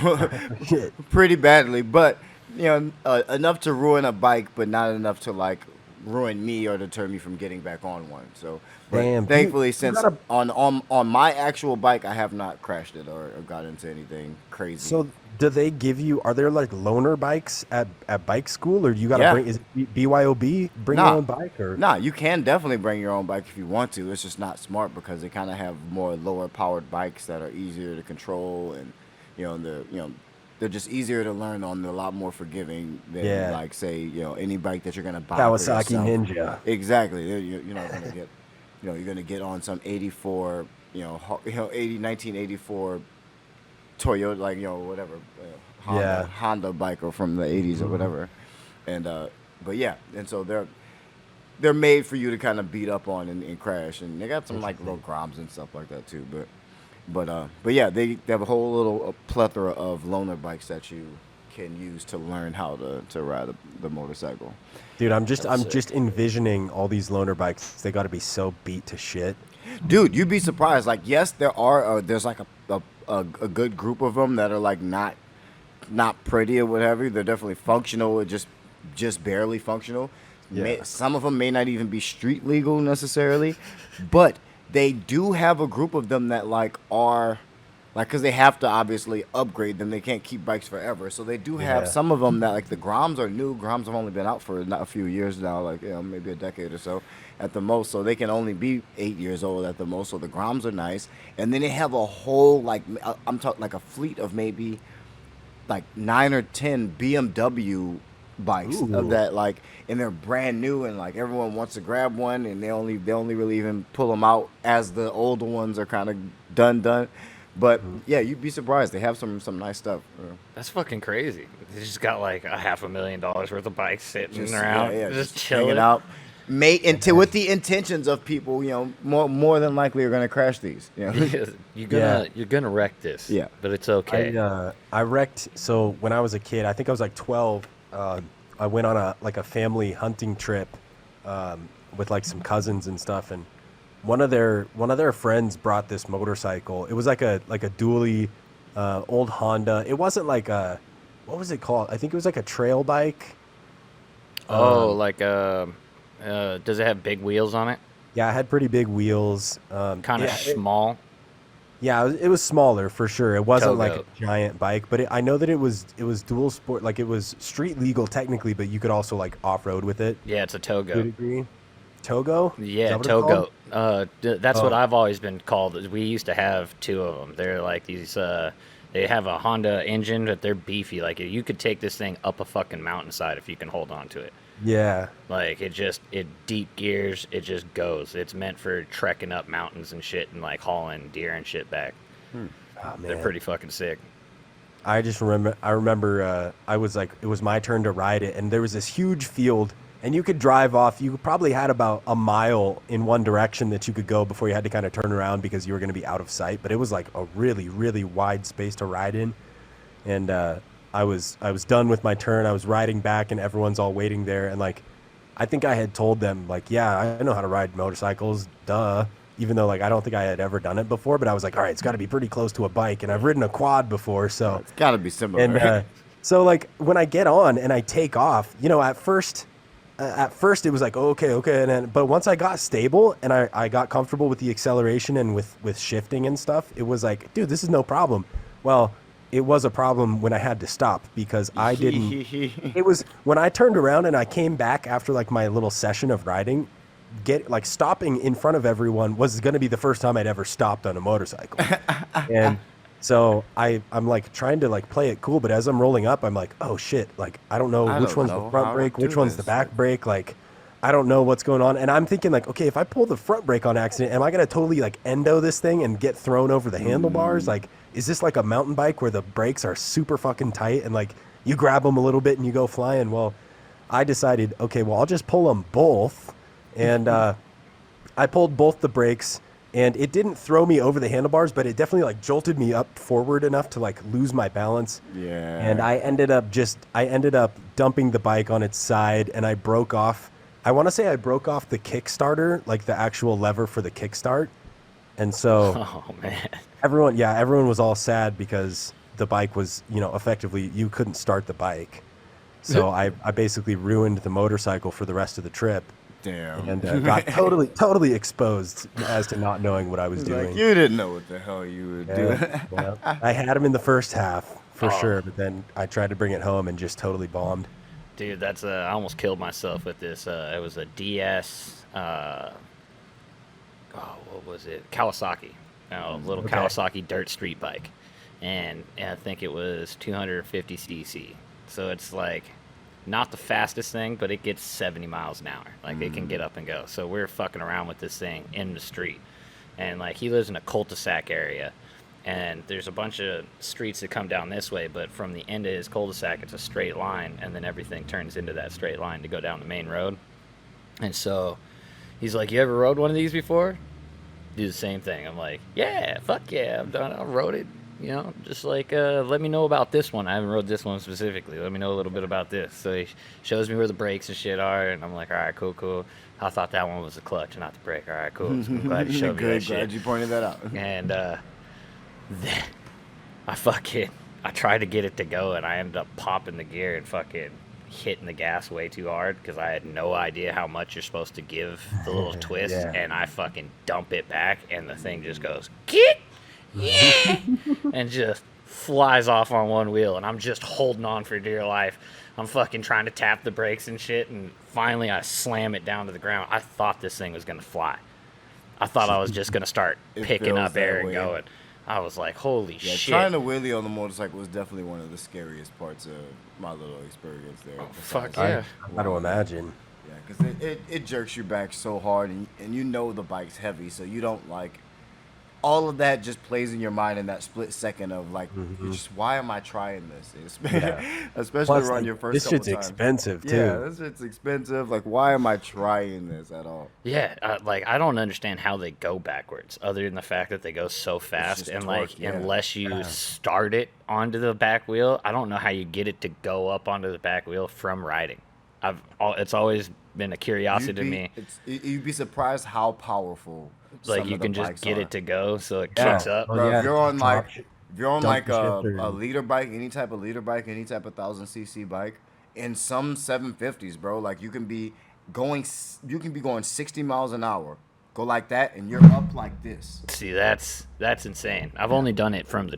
Shit. pretty badly. But, enough to ruin a bike, but not enough to like ruin me or deter me from getting back on one. So but Damn, dude, thankfully, you since gotta- on my actual bike, I have not crashed it or got into anything crazy. So do they give you? Are there like loaner bikes at bike school, or you got to Yeah. bring? Is it BYOB? Bring Nah. your own bike, or Nah, you can definitely bring your own bike if you want to. It's just not smart because they kind of have more lower powered bikes that are easier to control, and they're just easier to learn on. They're a lot more forgiving than Yeah. like say any bike that you're gonna buy. Kawasaki for yourself. Ninja? Exactly. You're not gonna get you're gonna get on some 84 1984 Toyota whatever Honda bike or from the 80s or whatever, and but yeah, and so they're made for you to kind of beat up on and crash, and they got some like little grobs and stuff like that too, but yeah, they have a whole little plethora of loaner bikes that you can use to learn how to ride the motorcycle. dude, I'm That's sick. just envisioning all these loaner bikes. They got to be so beat to shit. Dude, you'd be surprised. Like, yes, there's like a good group of them that are like not pretty or whatever. They're definitely functional, just barely functional. Yeah. Some of them may not even be street legal necessarily, but they do have a group of them that are because they have to obviously upgrade them. They can't keep bikes forever, so they do have Yeah. some of them that like the Groms are new. Groms have only been out for not a few years now, like maybe a decade or so at the most. So they can only be 8 years old at the most. So the Groms are nice, and then they have a whole I'm talking like a fleet of maybe like 9 or 10 BMW bikes Ooh. of that and they're brand new, and like everyone wants to grab one, and they only really even pull them out as the older ones are kind of done. But yeah, you'd be surprised. They have some nice stuff. That's fucking crazy. They just got like a $500,000 worth of bikes sitting Just around, yeah, just hanging chilling out. With the intentions of people, more than likely are going to crash these. You're gonna wreck this. Yeah. But it's okay. I wrecked. So when I was a kid, I think I was like 12. I went on a family hunting trip with like some cousins and stuff, and one of their friends brought this motorcycle. It was like a dually old Honda. It wasn't like a, what was it called? I think it was like a trail bike. Does it have big wheels on it? Yeah, it had pretty big wheels. Kind of yeah, small. Yeah, it was smaller for sure. It wasn't like Togo. a giant bike, but I know that it was dual sport. Like it was street legal technically, but you could also like off road with it Yeah, it's a to a Togo. degree. Togo? Is Yeah, that what it's called? Togo. That's what Oh. I've always been called. We used to have two of them. They're like these. They have a Honda engine, but they're beefy. Like you could take this thing up a fucking mountainside if you can hold on to it. Yeah. Like it deep gears. It just goes. It's meant for trekking up mountains and shit and like hauling deer and shit back. Oh, They're man. pretty fucking sick. I remember I was like, it was my turn to ride it, and there was this huge field, and you could drive off. You probably had about a mile in one direction that you could go before you had to kind of turn around because you were going to be out of sight. But it was like a really, really wide space to ride in, and I was done with my turn. I was riding back, and everyone's all waiting there, and like, I think I had told them like, yeah, I know how to ride motorcycles, duh. Even though like I don't think I had ever done it before, but I was like, all right, it's got to be pretty close to a bike, and I've ridden a quad before, so. It's got to be similar. And so like when I get on and I take off, at first it was like, oh, okay. But once I got stable and I got comfortable with the acceleration and with shifting and stuff, it was like, dude, this is no problem. Well, it was a problem when I had to stop because I didn't. It was when I turned around and I came back after like my little session of riding, stopping in front of everyone was going to be the first time I'd ever stopped on a motorcycle. And so I'm like trying to like play it cool, but as I'm rolling up, I'm like, oh shit, like I don't know which one's the front brake, which one's the back brake, like I don't know what's going on. And I'm thinking like, okay, if I pull the front brake on accident, am I going to totally like endo this thing and get thrown over the handlebars? Like, is this like a mountain bike where the brakes are super fucking tight and like you grab them a little bit and you go flying? Well, I decided, okay, well, I'll just pull them both. And I pulled both the brakes, and it didn't throw me over the handlebars, but it definitely like jolted me up forward enough to like lose my balance. Yeah. And I ended up dumping the bike on its side, and I broke off. I want to say I broke off the Kickstarter, like the actual lever for the kickstart. And so Oh man. everyone was all sad because the bike was, effectively you couldn't start the bike. So I basically ruined the motorcycle for the rest of the trip. Damn. And got totally exposed as to not knowing what I was doing. Like, you didn't know what the hell you were doing. Yeah. I had him in the first half for sure, but then I tried to bring it home and just totally bombed. Dude, that's I almost killed myself with this. It was a DS. What was it? Kawasaki. Little Okay. Kawasaki dirt street bike, and I think it was 250 cc. So it's like not the fastest thing, but it gets 70 miles an hour. Like it can get up and go. So we're fucking around with this thing in the street, and like he lives in a cul-de-sac area. And there's a bunch of streets that come down this way, but from the end of his cul-de-sac, it's a straight line, and then everything turns into that straight line to go down the main road. And so he's like, you ever rode one of these before? Do the same thing. I'm like, yeah, fuck yeah, I've done it. I rode it, just like, let me know about this one. I haven't rode this one specifically. Let me know a little bit about this. So he shows me where the brakes and shit are, and I'm like, all right, cool. I thought that one was the clutch, not the brake. All right, cool. So I'm glad you showed me that shit. Glad you pointed that out. And then I tried to get it to go, and I ended up popping the gear and fucking hitting the gas way too hard because I had no idea how much you're supposed to give the little twist, Yeah. and I fucking dump it back, and the thing just goes, get, yeah, and just flies off on one wheel, and I'm just holding on for dear life. I'm fucking trying to tap the brakes and shit, and finally I slam it down to the ground. I thought this thing was going to fly. I thought I was just going to start picking feels up air that and way. going. I was like, holy Yeah, shit. trying to wheelie on the motorcycle was definitely one of the scariest parts of my little experience there. fuck Besides- yeah. I got to imagine. Yeah, because it jerks you back so hard, and you know the bike's heavy, so you don't like. All of that just plays in your mind in that split second of like, you just why am I trying this? Especially Plus, around like, your first this couple shit's times. expensive too. Yeah, this shit's expensive. Like, why am I trying this at all? Yeah, I don't understand how they go backwards, other than the fact that they go so fast, just and torque, like yeah. unless you start it onto the back wheel, I don't know how you get it to go up onto the back wheel from riding. It's always been a curiosity to me. You'd be surprised how powerful. Like some you of the can just bikes get are. it to go, so it Yeah. kicks up. Oh, Bro, yeah. if you're on Top like sh- if you're on dump like the shifter a and- leader bike, any type of leader bike, any type of 1000cc bike, in some 750s, bro, like you can be going 60 miles an hour, go like that, and you're up like this. See, that's insane. I've only done it from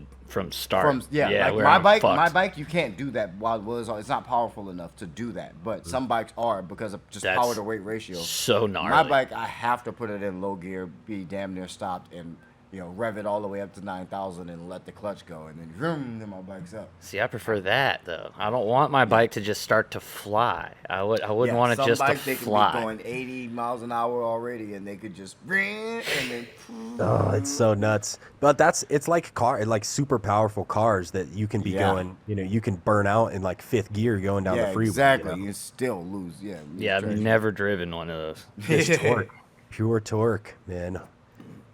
start. Like where my I'm bike, fucked. you can't do that while it's not powerful enough to do that. But some bikes are because of just That's power to weight ratio. so gnarly. My bike, I have to put it in low gear, be damn near stopped, and rev it all the way up to 9,000 and let the clutch go, and then vroom, then my bike's up. See, I prefer that though. I don't want my bike to just start to fly. I wouldn't want it some just bikes, to they could fly. be going 80 miles an hour already, and they could just and then Oh, it's so nuts. But it's like super powerful cars that you can be Yeah. going, you can burn out in like fifth gear going down the freeway. exactly. You still lose. Yeah, I've never driven one of those. Just torque, pure torque, man.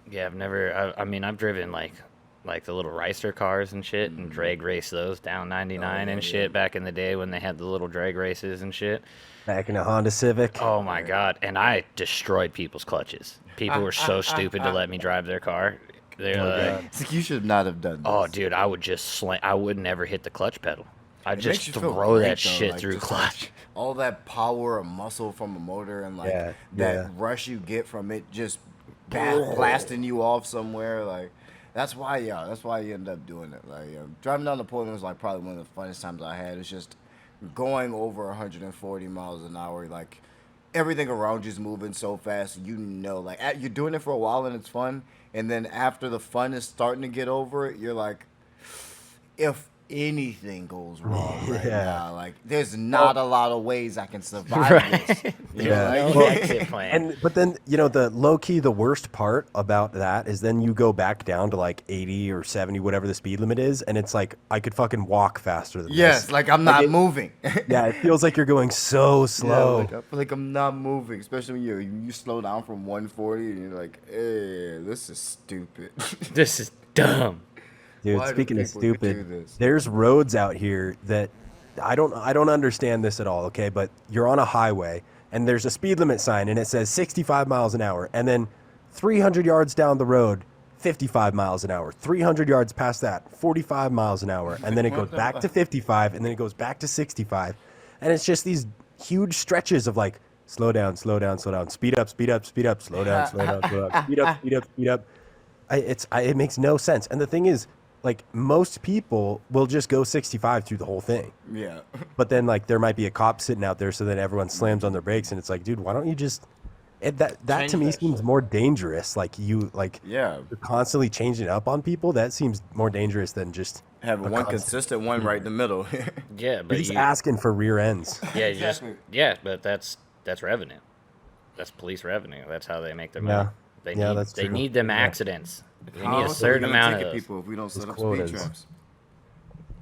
Yeah, I've never. I mean, I've driven like the little Ricer cars and shit, and drag race those down 99 and shit back in the day when they had the little drag races and shit. Back in a Honda Civic. Oh my god! And I destroyed people's clutches. People were so stupid to let me drive their car. They're like, You should not have done this. "Oh, dude, I would just slam. I would never hit the clutch pedal. I'd It just makes you feel throw great, that though, shit like, through just, clutch." like, all that power and muscle from a motor and like Yeah, that yeah. rush you get from it just blasting you off somewhere. Like that's why you end up doing it. Like driving down to Portland was like probably one of the funnest times I had. It's just going over 140 miles an hour. Like everything around you's moving so fast. You know, like you're doing it for a while and it's fun, and then after the fun is starting to get over it, you're like, if anything goes wrong right now, like there's not a lot of ways I can survive this. You know, Yeah. like, No exit plan. But then, the low key, the worst part about that is then you go back down to like 80 or 70, whatever the speed limit is, and it's like I could fucking walk faster than yes, this. like I'm not moving. Yeah, it feels like you're going so Yeah, slow. like I feel like I'm not moving, especially when you slow down from 140 and you're like, hey, this is stupid. This is dumb. Dude, Why do speaking of people do stupid, this? there's roads out here that I don't understand this at all, okay? But you're on a highway and there's a speed limit sign and it says 65 miles an hour, and then 300 yards down the road, 55 miles an hour. 300 yards past that, 45 miles an hour, and then it goes back to 55, and then it goes back to 65. And it's just these huge stretches of like slow down, slow down, slow down, speed up, speed up, speed up, slow down, slow down, slow down, speed up, speed up, speed up. It makes no sense. And the thing is, like, most people will just go 65 through the whole thing. Yeah. But then, like, there might be a cop sitting out there, so then everyone slams on their brakes, and it's like, dude, why don't you just... that Change to me that seems shit. more dangerous. Like, you're constantly changing up on people. That seems more dangerous than just... Have one consistent one right in the middle. Yeah, You're but just asking for rear ends. yeah, you just Exactly. but that's revenue. That's police revenue. That's how they make their Yeah. money. They Yeah, need that's they true. need them Yeah. accidents. They How need a else are we certain gonna amount of ticket those. people if we don't set up quotas. speed traps.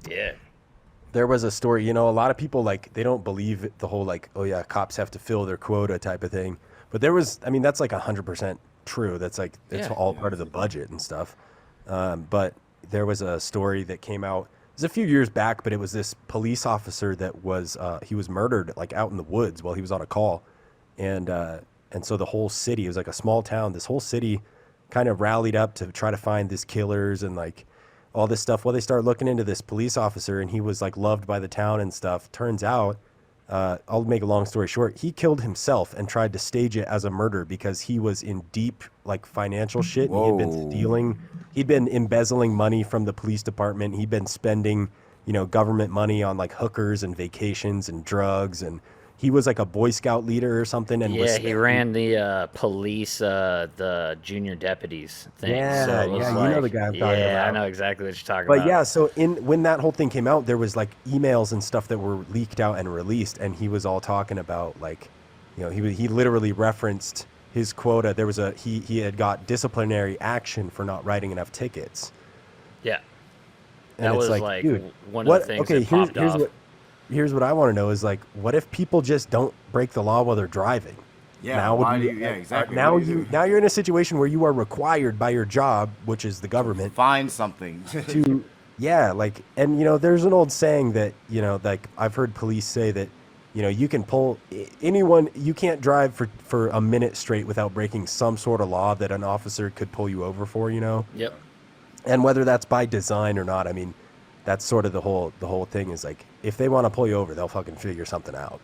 Yeah. There was a story, a lot of people, like, they don't believe the whole, like, oh yeah, cops have to fill their quota type of thing. But there was, I mean, that's like 100% true. That's like, it's Yeah. all part of the budget and stuff. But there was a story that came out, it was a few years back, but it was this police officer that was, he was murdered, like, out in the woods while he was on a call. And so the whole city, it was like a small town, this whole city kind of rallied up to try to find these killers and, like, all this stuff. Well, they started looking into this police officer, and he was, like, loved by the town and stuff. Turns out, I'll make a long story short, he killed himself and tried to stage it as a murder because he was in deep, like, financial shit. And he had been Whoa. stealing, he'd been embezzling money from the police department. He'd been spending, government money on, like, hookers and vacations and drugs, and he was like a Boy Scout leader or something. And was Yeah, he ran the police, the junior deputies thing. Yeah, so it was yeah, you like, know the guy I'm talking Yeah, I about. know exactly what you're talking But about. yeah, so when that whole thing came out, there was like emails and stuff that were leaked out and released, and he was all talking about, like, he literally referenced his quota. There was he had got disciplinary action for not writing enough tickets. Yeah. And That it's was like, like dude, one of the things that popped off. Here's what I want to know is, like, what if people just don't break the law while they're driving? Yeah, Now why would do you- you, yeah, exactly. Now What do do? now you're in a situation where you are required by your job, which is the government, Find something. to yeah, like, and there's an old saying that, like, I've heard police say that, you can pull anyone, you can't drive for a minute straight without breaking some sort of law that an officer could pull you over for, Yep. and whether that's by design or not. I mean, that's sort of the whole thing is, like, if they want to pull you over, they'll fucking figure something out.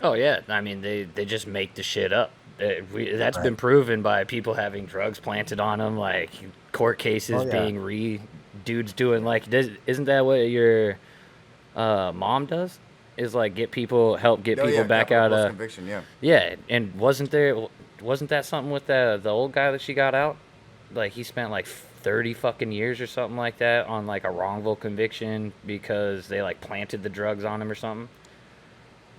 Oh yeah, I mean they just make the shit up. That's been Right. proven by people having drugs planted on them, like court cases Oh, yeah. being dudes doing like isn't that what your mom does? Is like help get people back out of conviction. Yeah. yeah. And wasn't that something with the old guy that she got out? Like he spent like 30 fucking years or something like that on like a wrongful conviction because they like planted the drugs on him or something.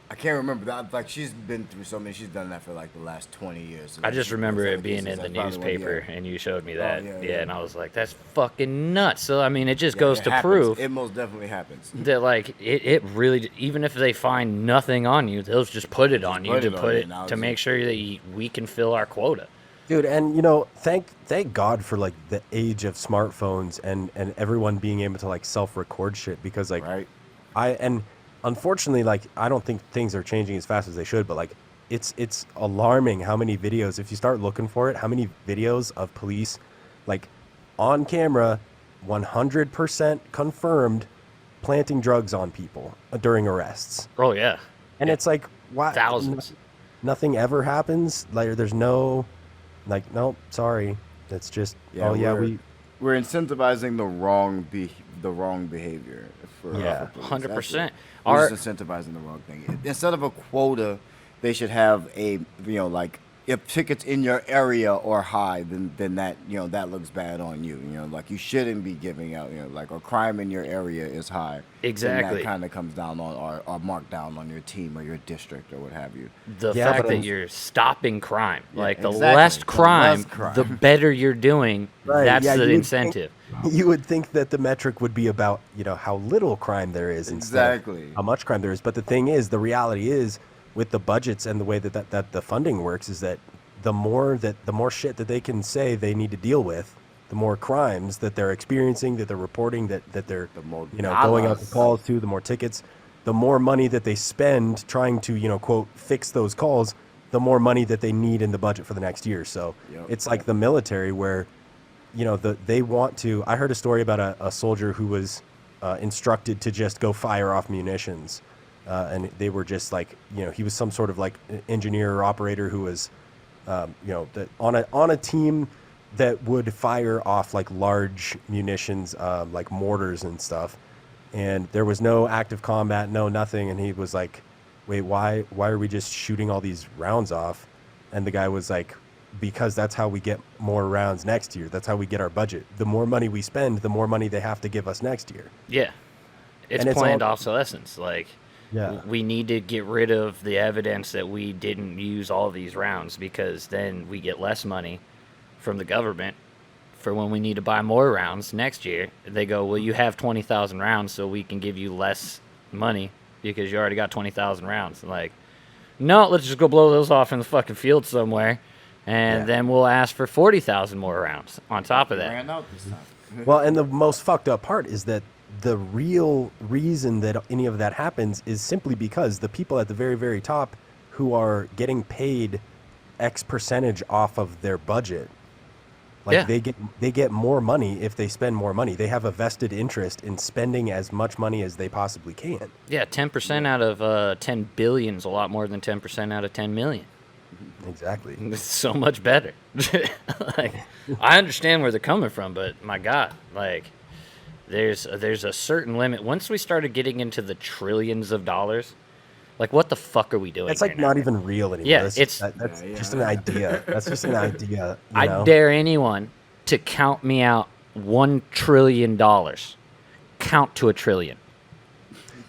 I can't remember that. Like she's been through so many. She's done that for like the last 20 years. So I just she remember knows it other being cases. in the That's probably one, newspaper, yeah. and you showed me that. yeah. And I was like, that's fucking nuts. So, I mean, it just Yeah, goes it to happens. prove It most definitely happens. that, like, it really, even if they find nothing on you, they'll just put it on you put to it on put you, it, now to it's make like- sure that we can fill our quota. Dude, and thank God for, like, the age of smartphones and everyone being able to, like, self-record shit, because, like, Right. unfortunately, like, I don't think things are changing as fast as they should, but, like, it's alarming how many videos, if you start looking for it, how many videos of police, like, on camera, 100% confirmed, planting drugs on people during arrests. Oh, yeah. And it's like, why? Thousands. Nothing ever happens. Like, there's no, like, nope, sorry. It's just, Yeah, oh, yeah, we're incentivizing the wrong behavior for Yeah, for police. 100%. We're just incentivizing the wrong thing. Instead of a quota, they should have a, like, if tickets in your area are high, then that, that looks bad on you. Like, you shouldn't be giving out, like, a crime in your area is high. Then Exactly. that kind of comes down on, or marked down on your team or your district or what have you. The Yeah, fact but that you're stopping crime. Yeah, Like, the exactly. less The crime, less crime. the better you're doing. Right, That's yeah, the you would think- incentive. You would think that the metric would be about, how little crime there is instead Exactly. of how much crime there is. But the thing is, the reality is, with the budgets and the way that the funding works, is that the more shit that they can say they need to deal with, the more crimes that they're experiencing, that they're reporting, that they're The more going out to dollars. calls to, the more tickets, the more money that they spend trying to quote fix those calls, the more money that they need in the budget for the next year. So Yep. it's like the military where they want to. I heard a story about a soldier who was instructed to just go fire off munitions, and they were just like, he was some sort of like engineer or operator who was, on a team that would fire off like large munitions, like mortars and stuff, and there was no active combat, no nothing, and he was like, wait, why are we just shooting all these rounds off? And the guy was like, because that's how we get more rounds next year. That's how we get our budget. The more money we spend, the more money they have to give us next year. Yeah. It's And it's planned all- obsolescence. Like, Yeah. we need to get rid of the evidence that we didn't use all these rounds, because then we get less money from the government for when we need to buy more rounds next year. They go, well, you have 20,000 rounds, so we can give you less money because you already got 20,000 rounds. Like, no, let's just go blow those off in the fucking field somewhere, and Yeah. then we'll ask for 40,000 more rounds on top of that. Ran out this time. Well, and the most fucked up part is that the real reason that any of that happens is simply because the people at the very, very top who are getting paid X percentage off of their budget, like Yeah. they get more money if they spend more money. They have a vested interest in spending as much money as they possibly can. Yeah, 10% out of 10 billion is a lot more than 10% out of 10 million. Exactly. It's so much better. Like, I understand where they're coming from, but my God, like, there's a certain limit. Once we started getting into the trillions of dollars, like, what the fuck are we doing? It's like here now? not even real anymore. Yeah, that's it's- that's Yeah, just yeah. an idea. That's just an idea. You I know? dare anyone to count me out $1 trillion. Count to a trillion.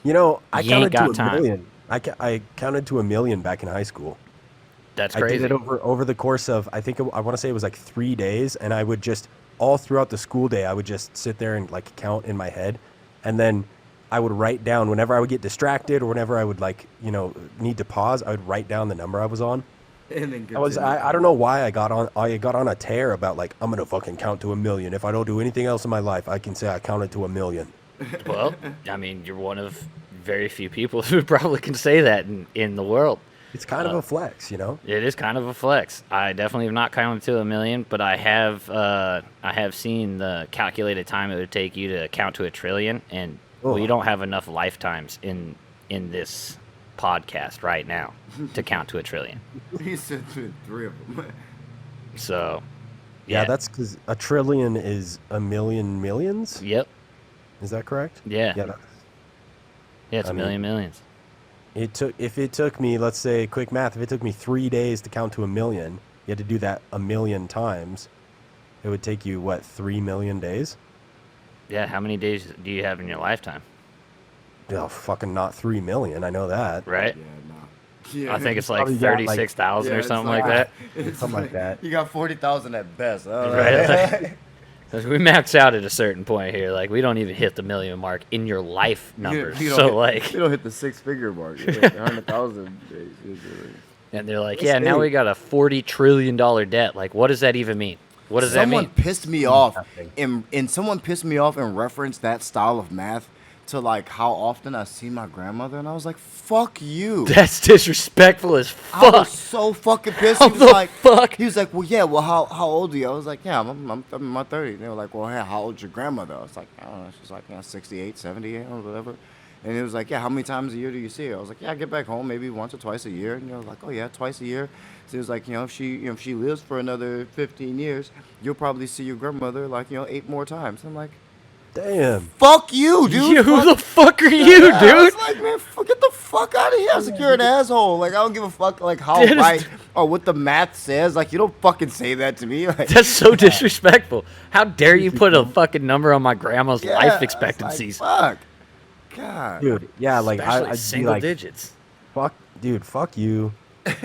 I You ain't counted to got a time. million. I counted to a million back in high school. That's I crazy. did it over the course of, I want to say it was like 3 days, and I would just, all throughout the school day, I would just sit there and like count in my head, and then I would write down whenever I would get distracted or whenever I would need to pause, I would write down the number I was on. And then I don't know why I got on a tear about like, I'm gonna fucking count to a million. If I don't do anything else in my life, I can say I counted to a million. Well, I mean, you're one of very few people who probably can say that in the world. It's kind of a flex, It is kind of a flex. I definitely have not counted to a million, but I have seen the calculated time it would take you to count to a trillion, and we don't have enough lifetimes in this podcast right now to count to a trillion. He said 3 of them. So, Yeah, that's because a trillion is a million millions. Yep. Is that correct? Yeah. Yeah. Yeah, it's I a million mean- millions. If it took me, let's say, quick math, if it took me 3 days to count to a million, you had to do that a million times. It would take you, what, 3 million days? Yeah, how many days do you have in your lifetime? Oh, fucking not 3 million. I know that. Right? Yeah, nah. Yeah. I think it's like Probably got, like- 36,000 or it's something like that. it's Something like that. You got 40,000 at best. All Right? right. Like, 'cause we max out at a certain point here. Like, we don't even hit the million mark in your life numbers. You don't So, hit- like, you don't hit the 6-figure mark. You hit 100,000 usually. and they're like, It's yeah, now big. we got a $40 trillion debt. Like, what does that even mean? What does that Someone mean? pissed me off, Nothing. and someone pissed me off and referenced that style of math to like how often I see my grandmother, and I was like, "Fuck you." That's disrespectful as I fuck. was so fucking pissed. How He was the like, fuck? He was like, "Well, yeah. Well, how old are you?" I was like, "Yeah, I'm in my 30s." They were like, "Well, yeah, how old's your grandmother?" I was like, "I don't know." She's like, 68, 78, or whatever. And it was like, "Yeah, how many times a year do you see her?" I was like, "Yeah, I get back home maybe once or twice a year." And I was like, "Oh yeah, twice a year." So it was like, if she lives for another 15 years, you'll probably see your grandmother like 8 more times. I'm like, Damn. Fuck you, dude. You, who the fuck are you, Yeah, I was dude? like, man, get the fuck out of here. I was like, you're an asshole. Like, I don't give a fuck, like, how That is- right or what the math says. Like, you don't fucking say that to me. Like, That's so disrespectful. How dare you put a fucking number on my grandma's yeah, life it's expectancies? like, fuck. God. Dude, yeah, like Especially I'd be single like, digits. fuck, dude, fuck you.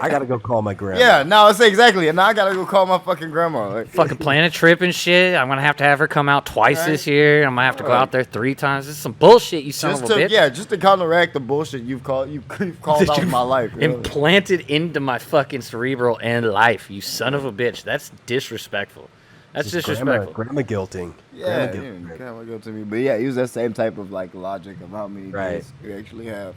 I gotta go call my grandma. Yeah, no, I say exactly. And now I gotta go call my fucking grandma. Like, Fucking plan a trip and shit. I'm gonna have to have her come out twice Right. this year. I'm gonna have to go Right. out there 3 times. This is some bullshit, you son just of a to, bitch. yeah, just to counteract the bullshit you've called out in my life. You know? Implanted into my fucking cerebral and life, you son of a bitch. That's disrespectful. That's Just disrespectful. Grandma guilting. Yeah, Grandma yeah, guilting. grandma go to me. But yeah, use that same type of like logic of how many Right. days you actually have.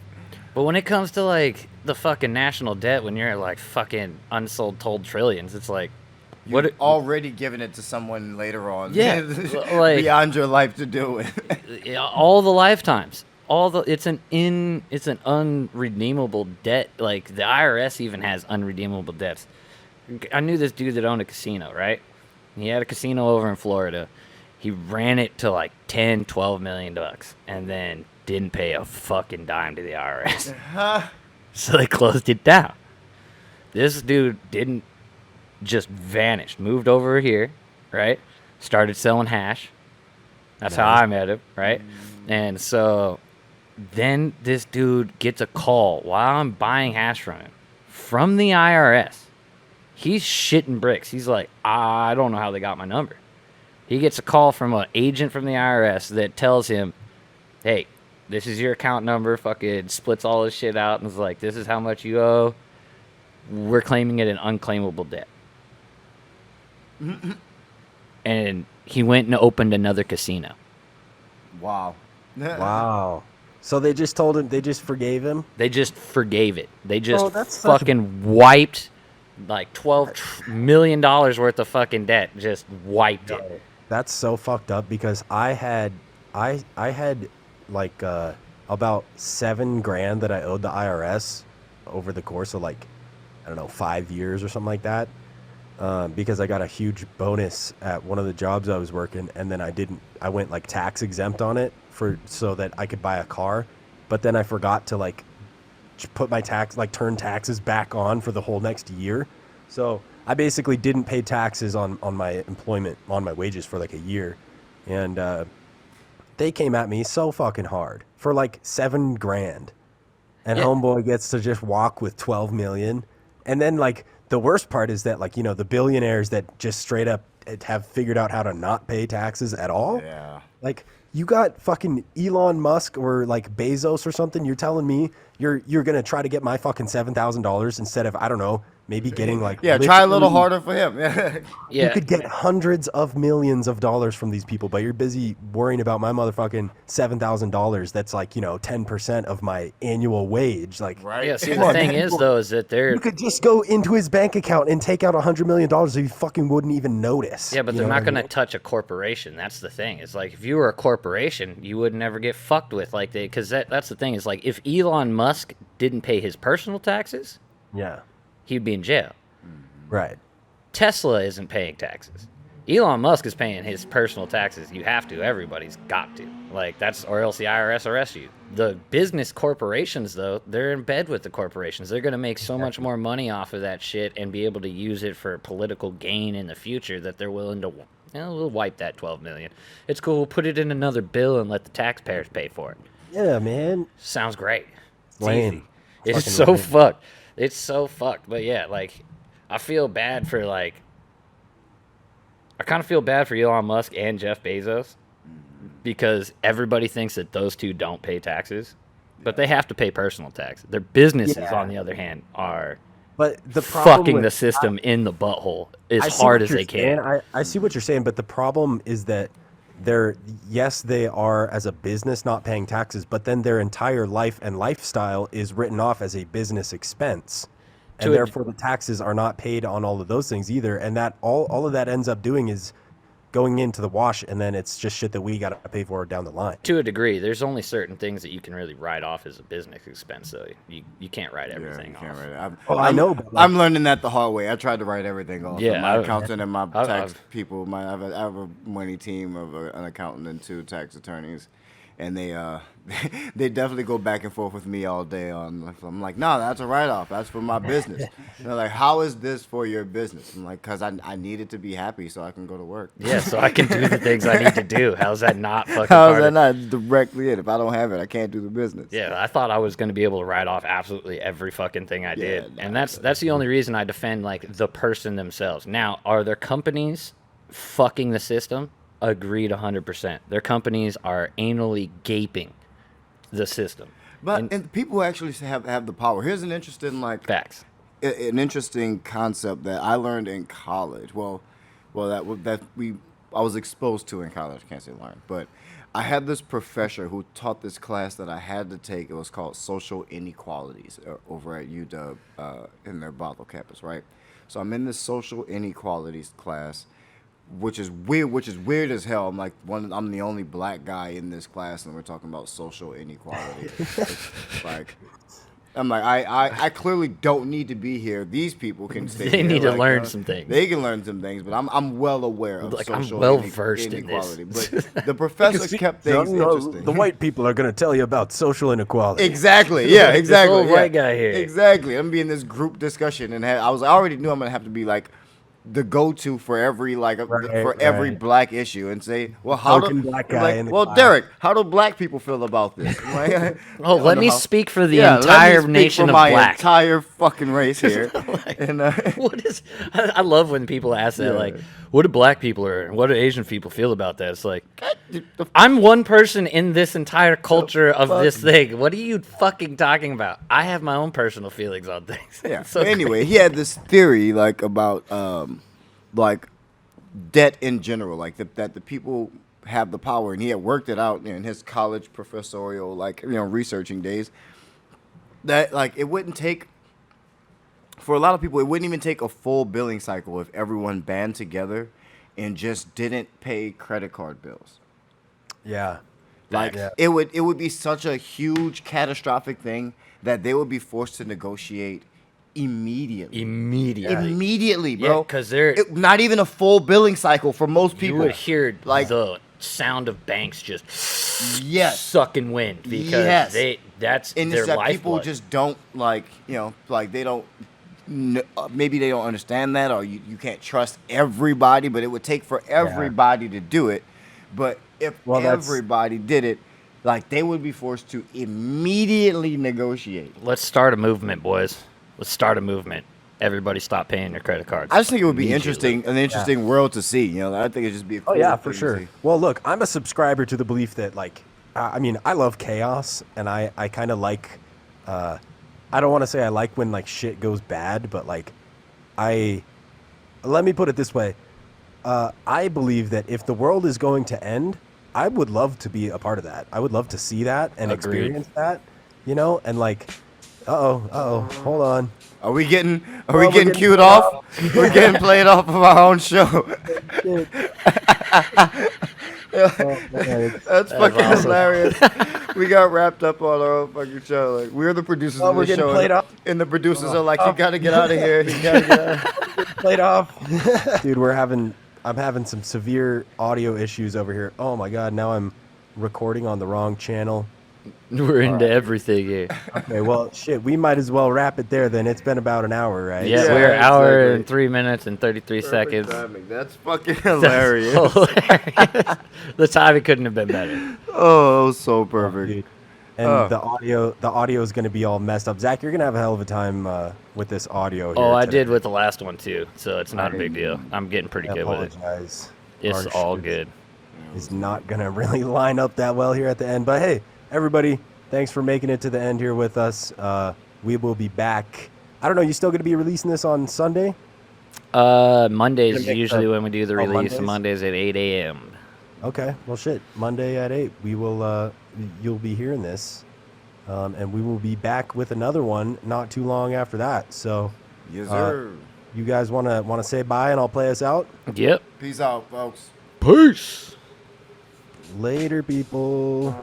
But when it comes to like the fucking national debt, when you're at like fucking unsold told trillions, it's like, What what? already giving it to someone later on? Yeah, like- beyond your life to do it. All the lifetimes, it's an unredeemable debt. Like the IRS even has unredeemable debts. I knew this dude that owned a casino, right? He had a casino over in Florida. He ran it to like 10, 12 million bucks, and then didn't pay a fucking dime to the IRS. So they closed it down. This dude didn't just vanish, moved over here, right? Started selling hash. That's how I met him, right? And so then this dude gets a call while I'm buying hash from him from the IRS. He's shitting bricks. He's like, I don't know how they got my number. He gets a call from an agent from the IRS that tells him, hey, this is your account number, fucking splits all this shit out and is like, this is how much you owe. We're claiming it an unclaimable debt. And he went and opened another casino. Wow. Wow. So they just told him, they just forgave him? They just forgave it. They just that's such a- fucking wiped like $12 million worth of fucking debt. Just wiped it. That's so fucked up because I had like about $7,000 that I owed the IRS over the course of like, I don't know, 5 years or something like that. Because I got a huge bonus at one of the jobs I was working, and then I went like tax exempt on it so that I could buy a car, but then I forgot to like put my turn taxes back on for the whole next year. So I basically didn't pay taxes on my employment, on my wages for like a year. And they came at me so fucking hard for like $7,000. And Yeah. homeboy gets to just walk with 12 million. And then like the worst part is that like, you know, the billionaires that just straight up have figured out how to not pay taxes at all. Yeah. Like you got fucking Elon Musk or like Bezos or something. You're telling me you're gonna try to get my fucking $7,000 instead of, I don't know, maybe getting like Yeah, try a little literally- harder for him. Yeah. Yeah. You could get hundreds of millions of dollars from these people, but you're busy worrying about my motherfucking $7,000. That's like, you know, 10% of my annual wage. Like, Right? Yeah, see, Come the on, thing man. is, though, is that they're... you could just go into his bank account and take out $100 million if you fucking wouldn't even notice. Yeah, but You they're know not what I going to mean? touch a corporation. That's the thing. It's like if you were a corporation, you would never get fucked with like they. Because that's the thing. Is like if Elon Musk didn't pay his personal taxes, Yeah, he'd be in jail. right. Tesla isn't paying taxes. Elon Musk is paying his personal taxes. You have to. Everybody's got to. Like that's, or else the IRS arrests you. The business corporations, though, they're in bed with the corporations. They're gonna make so much more money off of that shit and be able to use it for political gain in the future that they're willing to. We'll wipe that 12 million. It's cool. We'll put it in another bill and let the taxpayers pay for it. Yeah, man. Sounds great. It's Lame. easy. It's Fucking so lame. fucked. It's so fucked. But yeah, like, I feel bad for like. I kind of feel bad for Elon Musk and Jeff Bezos because everybody thinks that those two don't pay taxes, but they have to pay personal tax. Their businesses, Yeah. on the other hand, are But the problem fucking with- the system in the butthole I as see hard what as you're they can. saying. I see what you're saying, but the problem is that yes, they are as a business not paying taxes, but then their entire life and lifestyle is written off as a business expense. And To a- therefore the taxes are not paid on all of those things either. And that all of that ends up doing is going into the wash, and then it's just shit that we got to pay for down the line. To a degree, there's only certain things that you can really write off as a business expense. So you can't write everything you can't off. write it. I know. But like, I'm learning that the hard way. I tried to write everything off. Yeah, my accountant and my tax I've- people. I have a money team of an accountant and 2 tax attorneys, and they they definitely go back and forth with me all day on. I'm like, no, that's a write off. That's for my business. And they're like, how is this for your business? I'm like, because I need it to be happy so I can go to work. Yeah, so I can do the things I need to do. How's that not fucking How is part that of- not directly it? If I don't have it, I can't do the business. Yeah, I thought I was going to be able to write off absolutely every fucking thing I did. no, And that's the only reason I defend like the person themselves. Now, are there companies fucking the system? Agreed 100%. Their companies are anally gaping the system. But and people actually have the power. Here's an interesting Facts. an interesting concept that I learned in college. Well, that I was exposed to in college. I can't say learned, but I had this professor who taught this class that I had to take. It was called Social Inequalities over at UW in their Bothell campus, right? So I'm in this social inequalities class, which is weird as hell. I'm the only black guy in this class, and we're talking about social inequality. It's like, I'm like, I clearly don't need to be here. These people can stay. They here. need to Like, learn some things. They can learn some things, but I'm well aware of Like, I'm social well-versed in inequality. this. But the professor kept things interesting. the white people are going to tell you about social inequality. Exactly. Yeah. This Exactly. old white guy here. Exactly. I'm being this group discussion, and I already knew I'm gonna have to be like the go-to for every every right. black issue, and say, well, how Token do black guy like, in the well, class. Derek, how do black people feel about this? Like, I Oh, don't let know me how- speak for the Yeah, let me entire speak nation for of my black. entire fucking race here. And What is? I love when people ask that. Yeah. Like, what do black people or what do Asian people feel about that? It's like, I'm one person in this entire culture of this thing. What are you fucking talking about? I have my own personal feelings on things. yeah. It's so But anyway, he had this theory about debt in general, that the people have the power, and he had worked it out in his college professorial researching days. That it wouldn't take, for a lot of people, it wouldn't even take a full billing cycle if everyone band together and just didn't pay credit card bills. Yeah. Yeah. It would be such a huge catastrophic thing that they would be forced to negotiate immediately. Immediately, bro. Yeah, 'cause they're- not even a full billing cycle for most You people. would hear like the sound of banks just yes, sucking wind because Yes. that's and their it's that lifeblood. people just don't they don't. Maybe they don't understand that, or you can't trust everybody. But it would take for everybody to do it. But if everybody did it, they would be forced to immediately negotiate. Let's start a movement, boys. Let's start a movement. Everybody stop paying your credit cards. I just think it would be immediately. an interesting world to see. I think it'd just be a cool Oh yeah, thing for to sure. see. Well, look, I'm a subscriber to the belief that I love chaos, and I kind of like. I don't want to say I like when shit goes bad, but let me put it this way. I believe that if the world is going to end, I would love to be a part of that. I would love to see that and Agreed. experience that, and hold on. Are we getting we're getting queued played off? We're getting played off of our own show. That's fucking awesome. hilarious. We got wrapped up on our own fucking show. We're the producers of we're the getting show, played off. and the producers are like, "You gotta get out of here. You gotta get out." Played off. Dude, I'm having some severe audio issues over here. Oh my god, now I'm recording on the wrong channel. We're into everything here. Okay, well, shit, we might as well wrap it there then. It's been about an hour, right? Yeah, Yeah, we're an hour exactly. and 3 minutes and 33 seconds. Timing. That's fucking That's hilarious. hilarious. The timing couldn't have been better. Oh, it was so perfect. Dude. And the audio is going to be all messed up. Zach, you're going to have a hell of a time with this audio here. Oh, I today. did with the last one too, so it's not a big deal. I'm getting pretty I good with it. apologize. It's Our all shit good. is not going to really line up that well here at the end. But hey, everybody, thanks for making it to the end here with us. We will be back. I don't know, you still going to be releasing this on Sunday? Mondays Gonna make usually the- when we do the oh, release. Mondays? Mondays at 8 a.m. Okay, well, shit. Monday at 8, we will. You'll be hearing this, and we will be back with another one not too long after that. So, Yes, sir. you guys want to say bye, and I'll play us out. Yep. Peace out, folks. Peace. Later, people.